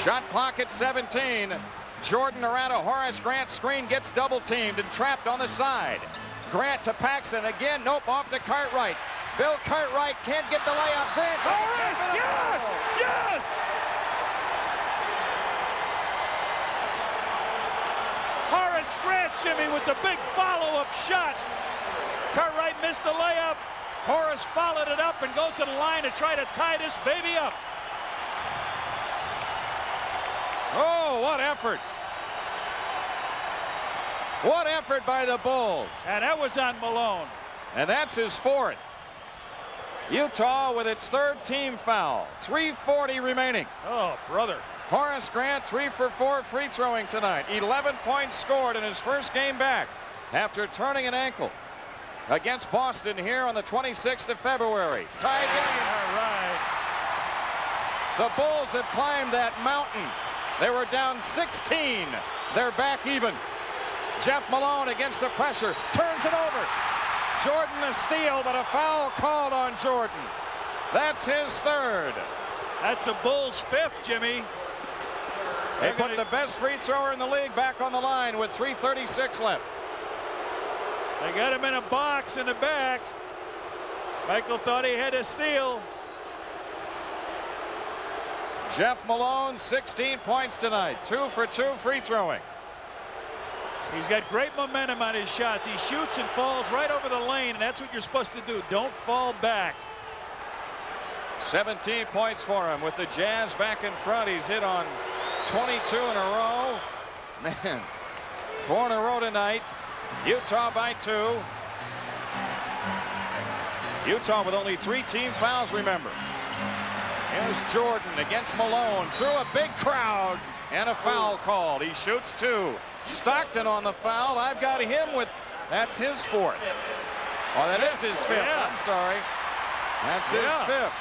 Speaker 2: Shot clock at 17. Jordan around a Horace Grant screen, gets double teamed and trapped on the side. Grant to Paxson again. Nope, off to Cartwright. Bill Cartwright can't get the layup. Grant.
Speaker 3: Horace, yes! Yes! Horace Grant, Jimmy, with the big follow-up shot. Cartwright missed the layup. Horace followed it up and goes to the line to try to tie this baby up.
Speaker 2: Oh, what effort. What effort by the Bulls.
Speaker 3: And that was on Malone.
Speaker 2: And that's his 4th. Utah with its 3rd team foul. 3:40 remaining.
Speaker 3: Oh, brother.
Speaker 2: Horace Grant 3 for 4 free throwing tonight. 11 points scored in his first game back after turning an ankle against Boston here on the 26th of February. Tied game.
Speaker 3: All right.
Speaker 2: The Bulls have climbed that mountain. They were down 16. They're back even. Jeff Malone against the pressure. Turns it over. Jordan a steal, but a foul called on Jordan. That's his 3rd.
Speaker 3: That's a Bulls 5th, Jimmy.
Speaker 2: They put the best free thrower in the league back on the line with 3:36 left.
Speaker 3: They got him in a box in the back. Michael thought he had a steal.
Speaker 2: Jeff Malone, 16 points tonight. 2 for 2 free throwing.
Speaker 3: He's got great momentum on his shots. He shoots and falls right over the lane, and that's what you're supposed to do. Don't fall back.
Speaker 2: 17 points for him with the Jazz back in front. He's hit on 22 in a row. Man, 4 in a row tonight. Utah by 2. Utah with only 3 team fouls, remember. Here's Jordan against Malone through a big crowd and a foul called. He shoots 2. Stockton on the foul. I've got him with, that's his 4th. Oh, that is his 5th.
Speaker 3: Yeah.
Speaker 2: I'm sorry. That's his 5th.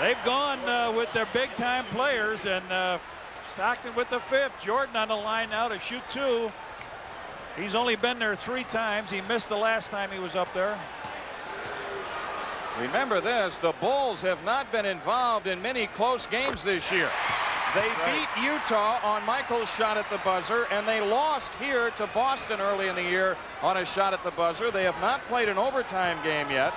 Speaker 3: They've gone with their big-time players, and Stockton with the 5th. Jordan on the line now to shoot 2. He's only been there 3 times. He missed the last time he was up there.
Speaker 2: Remember this, the Bulls have not been involved in many close games this year. They beat Utah on Michael's shot at the buzzer, and they lost here to Boston early in the year on a shot at the buzzer. They have not played an overtime game yet.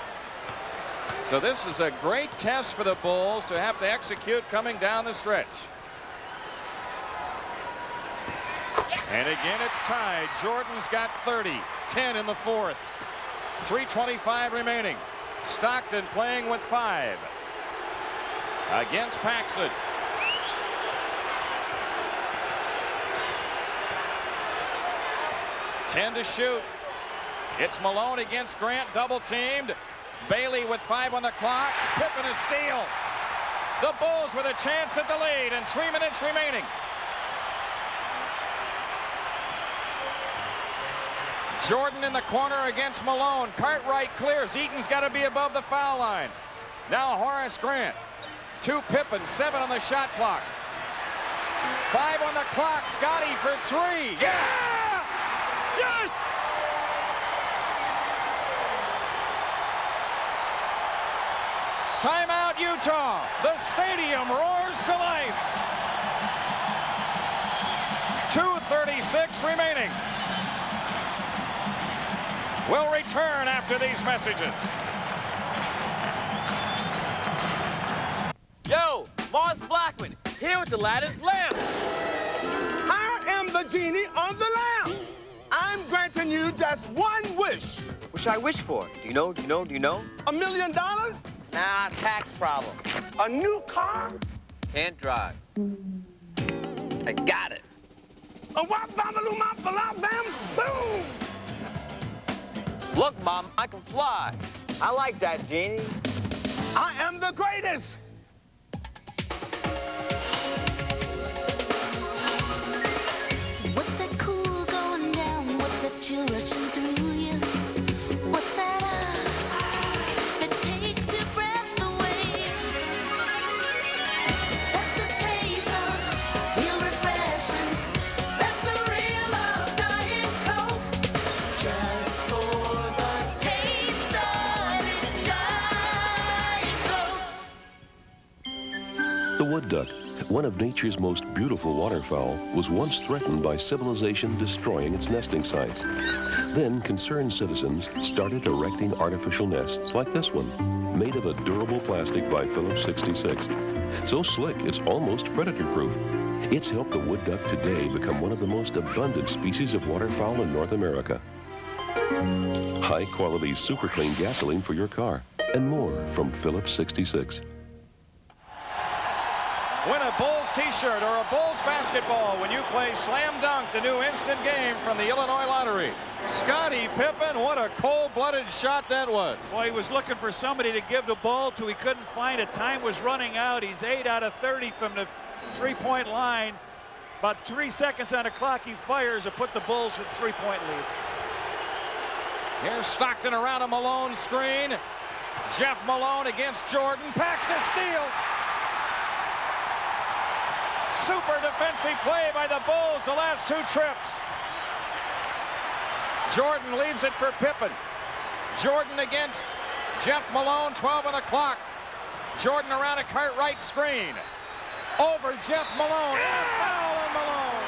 Speaker 2: So this is a great test for the Bulls to have to execute coming down the stretch. And again, it's tied. Jordan's got 30, 10 in the 4th. 3:25 remaining. Stockton playing with 5 against Paxson. Ten to shoot. It's Malone against Grant, double teamed. Bailey with 5 on the clock. Pippen a steal. The Bulls with a chance at the lead and 3 minutes remaining. Jordan in the corner against Malone. Cartwright clears. Eaton's got to be above the foul line. Now Horace Grant. 2 Pippen, 7 on the shot clock. 5 on the clock. Scotty for 3.
Speaker 3: Yeah! Yes!
Speaker 2: Timeout, Utah. The stadium roars to life. 2:36 remaining. We'll return after these messages.
Speaker 19: Yo, Morris Blackman, here with the lattice lamp.
Speaker 20: I am the genie on the lamp. I'm granting you just one wish.
Speaker 19: What should I wish for? Do you know?
Speaker 20: $1 million?
Speaker 19: Nah, tax problem.
Speaker 20: A new car?
Speaker 19: Can't drive. I got it.
Speaker 20: A wop bam bam boom.
Speaker 19: Look, Mom, I can fly. I like that, Genie.
Speaker 20: I am the greatest.
Speaker 9: What's that cool going down? What's that chill rushing through you? What's that that takes your breath away? That's a taste of real refreshment. That's the real love Diet Coke. Just for the taste of it, Diet Coke.
Speaker 21: The wood duck, one of nature's most beautiful waterfowl, was once threatened by civilization destroying its nesting sites. Then concerned citizens started erecting artificial nests like this one, made of a durable plastic by Phillips 66. So slick, it's almost predator-proof. It's helped the wood duck today become one of the most abundant species of waterfowl in North America. High-quality, super clean gasoline for your car, and more from Phillips 66.
Speaker 2: Win a Bulls t-shirt or a Bulls basketball when you play Slam Dunk, the new instant game from the Illinois Lottery. Scottie Pippen, what a cold-blooded shot that was.
Speaker 3: Well, he was looking for somebody to give the ball to. He couldn't find it. Time was running out. He's 8 out of 30 from the three-point line. About 3 seconds on the clock, he fires to put the Bulls with a 3-point lead.
Speaker 2: Here's Stockton around a Malone screen. Jeff Malone against Jordan. Packs a steal. Super defensive play by the Bulls the last 2 trips. Jordan leaves it for Pippen. Jordan against Jeff Malone, 12 on the clock. Jordan around a Cartwright screen. Over Jeff Malone. And a foul on Malone.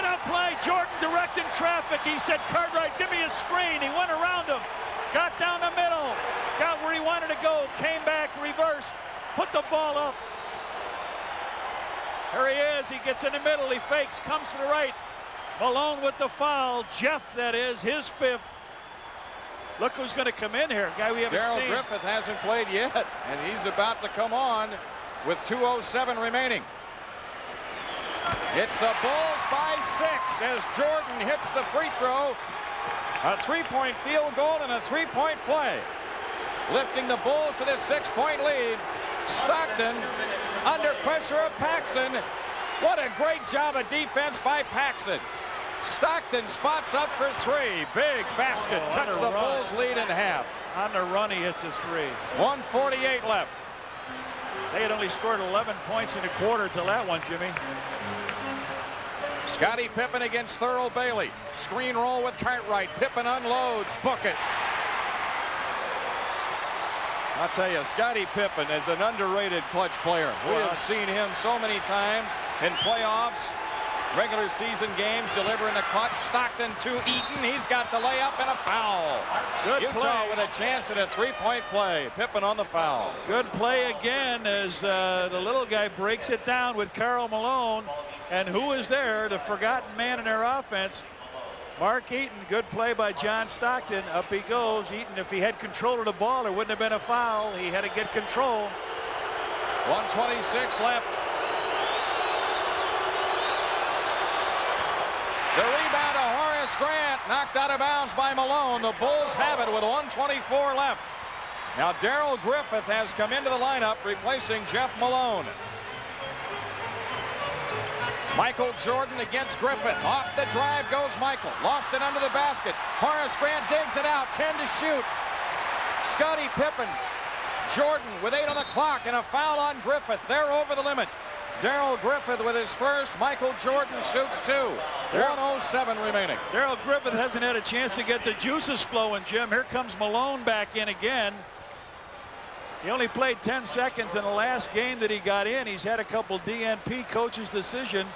Speaker 3: On a play, Jordan directing traffic. He said, Cartwright, give me a screen. He went around him. Got down the middle. Got where he wanted to go. Came back. reversed. Put the ball up. There he is. He gets in the middle. He fakes, comes to the right. Malone with the foul. Jeff, that is, his 5th. Look who's going to come in here. A guy we haven't
Speaker 2: Darrell
Speaker 3: seen.
Speaker 2: Griffith hasn't played yet, and he's about to come on with 2:07 remaining. It's the Bulls by 6 as Jordan hits the free throw. A 3-point field goal and a 3-point play. Lifting the Bulls to this 6-point lead. Stockton under pressure of Paxson. What a great job of defense by Paxson. Stockton spots up for 3. Big basket. Cuts the Bulls lead in half.
Speaker 3: On the run, he hits his 3.
Speaker 2: 1:48 left.
Speaker 3: They had only scored 11 points in a quarter till that one, Jimmy.
Speaker 2: Scottie Pippen against Thurl Bailey. Screen roll with Cartwright. Pippen unloads. Book it. I'll tell you, Scottie Pippen is an underrated clutch player. We have seen him so many times in playoffs, regular season games, delivering the clutch. Stockton to Eaton. He's got the layup and a foul.
Speaker 3: Good
Speaker 2: Utah
Speaker 3: play.
Speaker 2: with a chance at a 3-point play. Pippen on the foul.
Speaker 3: Good play again as the little guy breaks it down with Karl Malone. And who is there, the forgotten man in their offense? Mark Eaton. Good play by John Stockton. Up he goes. Eaton, if he had control of the ball, there wouldn't have been a foul. He had to get control.
Speaker 2: 1:26 left. The rebound to Horace Grant, knocked out of bounds by Malone. The Bulls have it with 1:24 left. Now Darrell Griffith has come into the lineup, replacing Jeff Malone. Michael Jordan against Griffith. Off the drive goes Michael. Lost it under the basket. Horace Grant digs it out. 10 to shoot. Scottie Pippen. Jordan with 8 on the clock and a foul on Griffith. They're over the limit. Darrell Griffith with his first. Michael Jordan shoots 2. 1:07 remaining.
Speaker 3: Darrell Griffith hasn't had a chance to get the juices flowing, Jim. Here comes Malone back in again. He only played 10 seconds in the last game that he got in. He's had a couple DNP coaches' decision.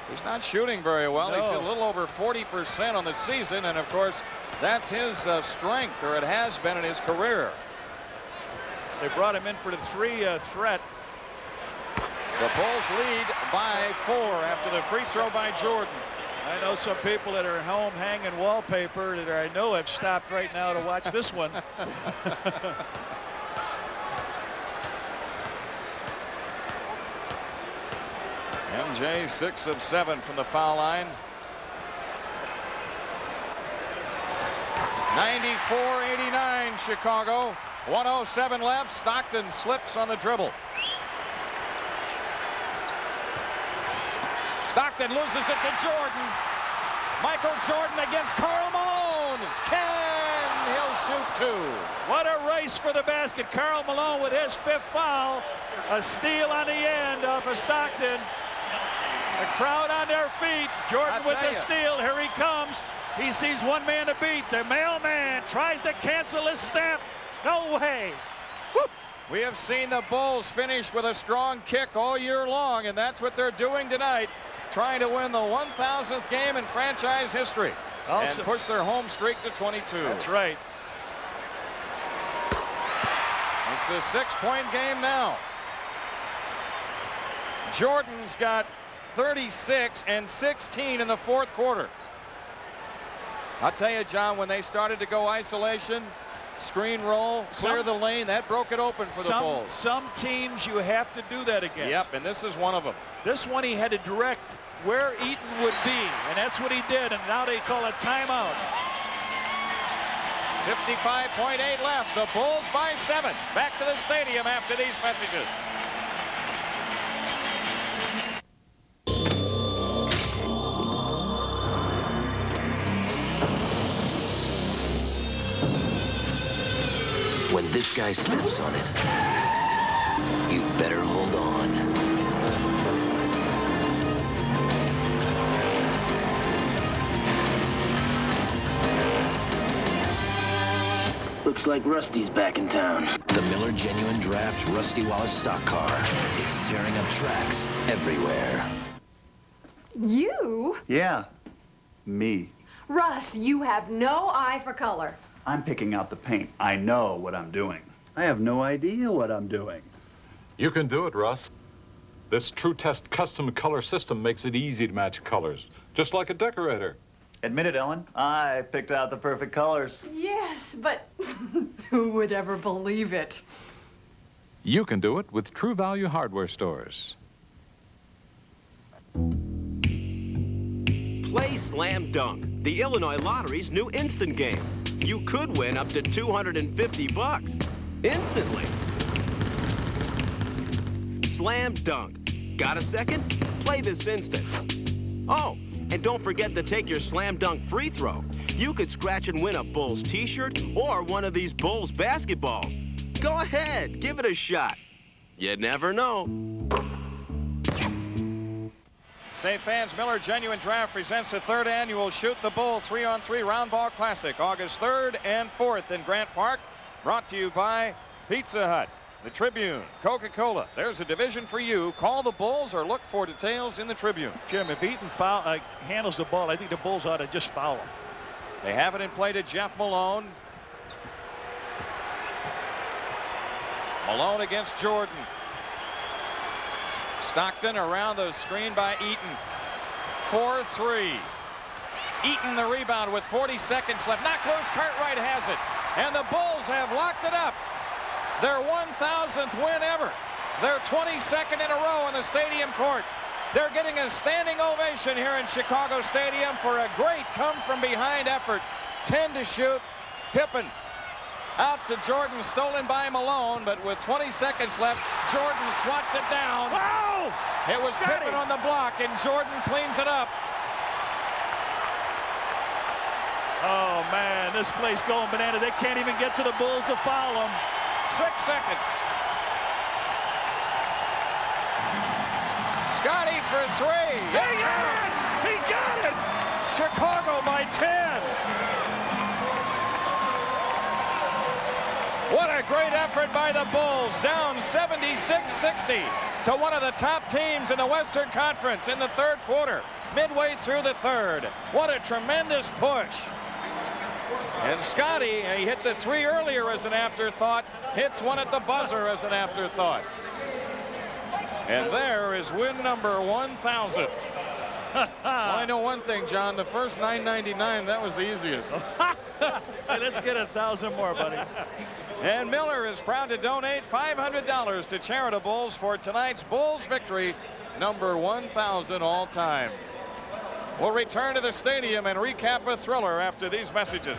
Speaker 2: He's not shooting very well.
Speaker 3: No.
Speaker 2: He's a little over 40% on the season, and of course, that's his strength, or it has been in his career.
Speaker 3: They brought him in for the 3 threat.
Speaker 2: The Bulls lead by 4 after the free throw by Jordan.
Speaker 3: I know some people that are home hanging wallpaper that I know have stopped right now to watch this one.
Speaker 2: MJ 6 of 7 from the foul line. 94-89 Chicago. 1:07 left. Stockton slips on the dribble. Stockton loses it to Jordan. Michael Jordan against Karl Malone. He'll shoot 2.
Speaker 3: What a race for the basket. Karl Malone with his 5th foul. A steal on the end off of Stockton. The crowd on their feet. Jordan with the steal. Here he comes. He sees one man to beat. The mailman tries to cancel his stamp. No way. Woo.
Speaker 2: We have seen the Bulls finish with a strong kick all year long, and that's what they're doing tonight, trying to win the 1,000th game in franchise history and push their home streak to 22.
Speaker 3: That's right.
Speaker 2: It's a 6-point game now. Jordan's got 36 and 16 in the 4th quarter. I'll tell you, John, when they started to go isolation, screen roll, clear the lane, that broke it open for the Bulls.
Speaker 3: Some teams you have to do that against.
Speaker 2: Yep, and this is one of them.
Speaker 3: This one he had to direct where Eaton would be, and that's what he did, and now they call a timeout.
Speaker 2: 55.8 left. The Bulls by 7. Back to the stadium after these messages.
Speaker 15: When this guy steps on it, you better hold on.
Speaker 5: Looks like Rusty's back in town.
Speaker 15: The Miller Genuine Draft Rusty Wallace stock car. It's tearing up tracks everywhere.
Speaker 22: You?
Speaker 23: Yeah, me.
Speaker 22: Russ, you have no eye for color.
Speaker 23: I'm picking out the paint. I know what I'm doing. I have no idea what I'm doing.
Speaker 4: You can do it, Russ. This True Test custom color system makes it easy to match colors, just like a decorator.
Speaker 23: Admit it, Ellen. I picked out the perfect colors.
Speaker 7: Yes, but who would ever believe it?
Speaker 4: You can do it with True Value hardware stores.
Speaker 22: Play Slam Dunk, the Illinois Lottery's new instant game. You could win up to $250 instantly. Slam Dunk. Got a second? Play this instant. Oh, and don't forget to take your Slam Dunk free throw. You could scratch and win a Bulls t-shirt or one of these Bulls basketballs. Go ahead, give it a shot. You never know.
Speaker 2: Say fans, Miller Genuine Draft presents the 3rd annual Shoot the Bull 3-on-3 Round Ball Classic, August 3rd and 4th in Grant Park. Brought to you by Pizza Hut, the Tribune, Coca-Cola. There's a division for you. Call the Bulls or look for details in the Tribune.
Speaker 3: Jim, if Eaton handles the ball, I think the Bulls ought to just foul him.
Speaker 2: They have it in play to Jeff Malone. Malone against Jordan. Stockton around the screen by Eaton. 4-3. Eaton the rebound with 40 seconds left. Not close. Cartwright has it. And the Bulls have locked it up. Their 1,000th win ever. Their 22nd in a row on the stadium court. They're getting a standing ovation here in Chicago Stadium for a great come-from-behind effort. 10 to shoot. Pippen out to Jordan, stolen by Malone, but with 20 seconds left, Jordan swats it down.
Speaker 3: Wow!
Speaker 2: It was Pippen on the block, and Jordan cleans it up.
Speaker 3: Oh, man, this place going banana. They can't even get to the Bulls to foul them.
Speaker 2: 6 seconds. Scotty for 3.
Speaker 3: He got it! He got it!
Speaker 2: Chicago by 10. What a great effort by the Bulls, down 76-60 to one of the top teams in the Western Conference in the 3rd quarter, midway through the 3rd. What a tremendous push. And Scotty, he hit the 3 earlier as an afterthought, hits one at the buzzer as an afterthought. And there is win number 1,000. Well, I know one thing, John, the first $9.99, that was the easiest.
Speaker 3: Hey, let's get 1,000 more, buddy.
Speaker 2: And Miller is proud to donate $500 to Charitables for tonight's Bulls victory, number 1,000 all time. We'll return to the stadium and recap a thriller after these messages.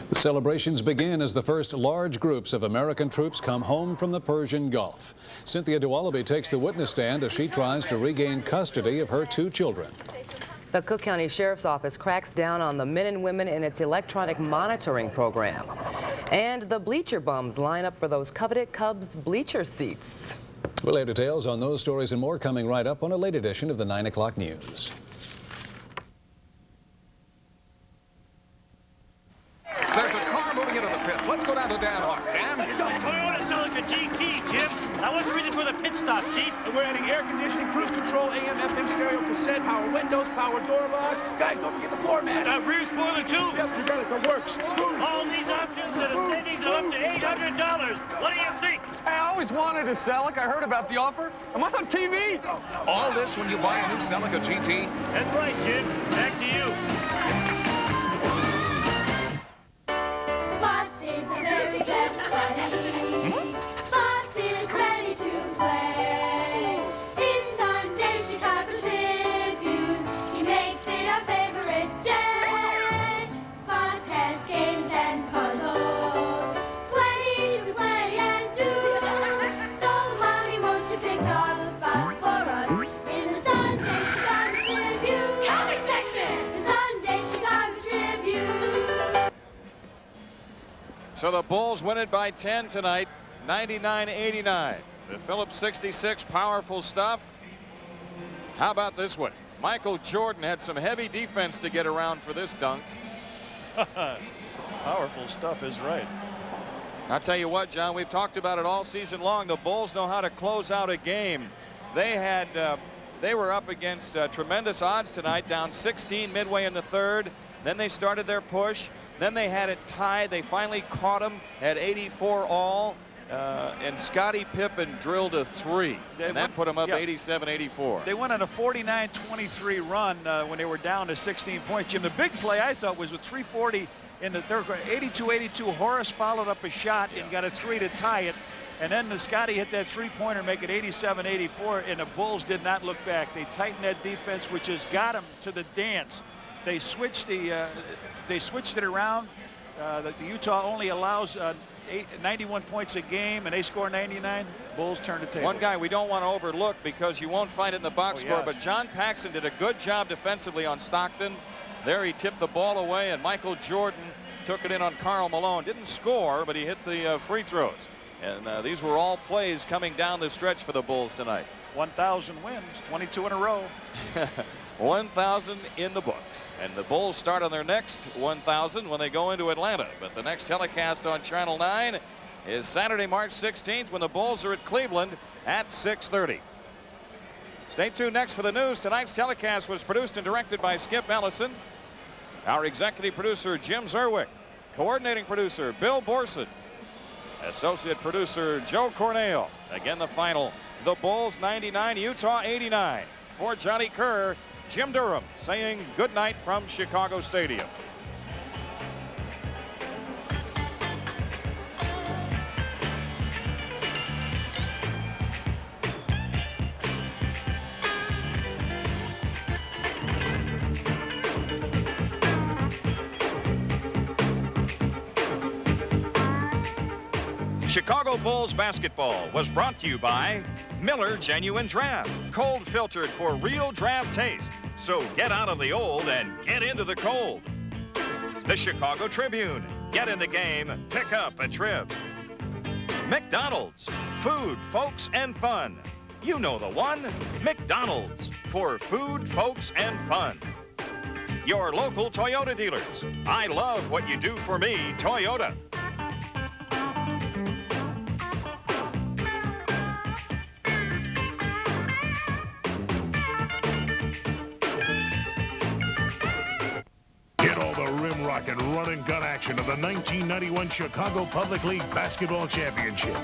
Speaker 24: The celebrations begin as the first large groups of American troops come home from the Persian Gulf. Cynthia Dualaby takes the witness stand as she tries to regain custody of her 2 children.
Speaker 25: The Cook County Sheriff's Office cracks down on the men and women in its electronic monitoring program. And the bleacher bums line up for those coveted Cubs bleacher seats.
Speaker 24: We'll have details on those stories and more coming right up on a late edition of the 9 o'clock news.
Speaker 26: There's a car moving into the pits. Let's go down to Dan Hawk. Dan?
Speaker 27: Toyota Celica GT, Jim. Now, what's the reason for the pit stop, Chief?
Speaker 28: We're adding air conditioning, cruise control, AM, FM, stereo, cassette, power windows, power door locks. Guys, don't forget the floor mats.
Speaker 27: Rear spoiler, too?
Speaker 28: Yep, you got it. That works.
Speaker 27: All these options at a savings of up to $800. What do you think?
Speaker 26: I always wanted a Celica. I heard about the offer. I'm on TV. All this when you buy a new Celica GT?
Speaker 27: That's right, Jim. Back to you.
Speaker 9: Spots is a very best buddy. Spots is ready to play. In Sunday Chicago Tribune, he makes it our favorite day. Spots has games and puzzles, plenty to play and do. So, Mommy, won't you pick all the spots for us in the Sunday Chicago Tribune? Comic section, the Sunday Chicago Tribune.
Speaker 2: So the Bulls win it by 10 tonight, 99-89. The Phillips 66, powerful stuff. How about this one? Michael Jordan had some heavy defense to get around for this dunk.
Speaker 3: Powerful stuff is right.
Speaker 2: I'll tell you what, John, we've talked about it all season long. The Bulls know how to close out a game. They were up against tremendous odds tonight, down 16 midway in the third. Then they started their push. Then they had it tied. They finally caught them at 84 all. And Scottie Pippen drilled a 3. And that put them up 87-84.
Speaker 3: They went on a 49-23 run when they were down to 16 points. Jim, the big play I thought was with 3:40 in the third quarter. 82-82. Horace followed up a shot and got a 3 to tie it. And then the Scottie hit that 3-pointer, make it 87-84, and the Bulls did not look back. They tightened that defense, which has got them to the dance. They switched it around. The Utah only allows 91 points a game, and they score 99. Bulls turn the table.
Speaker 2: One guy we don't want to overlook because you won't find it in the box score, but John Paxson did a good job defensively on Stockton. There he tipped the ball away, and Michael Jordan took it in on Karl Malone. Didn't score, but he hit the free throws. And these were all plays coming down the stretch for the Bulls tonight.
Speaker 3: 1,000 wins, 22 in a row.
Speaker 2: 1,000 in the books. And the Bulls start on their next 1,000 when they go into Atlanta. But the next telecast on Channel 9 is Saturday, March 16th, when the Bulls are at Cleveland at 6:30. Stay tuned next for the news. Tonight's telecast was produced and directed by Skip Ellison. Our executive producer, Jim Zerwick. Coordinating producer, Bill Borson. Associate producer, Joe Cornell. Again, the final. The Bulls 99, Utah 89. For Johnny Kerr, Jim Durham saying good night from Chicago Stadium. Chicago Bulls basketball was brought to you by Miller Genuine Draft, cold filtered for real draft taste. So get out of the old and get into the cold. The Chicago Tribune, get in the game, pick up a trib. McDonald's, food, folks, and fun. You know the one, McDonald's, for food, folks, and fun. Your local Toyota dealers. I love what you do for me, Toyota.
Speaker 1: Get all the rim rock and run and gun action of the 1991 Chicago Public League Basketball Championship.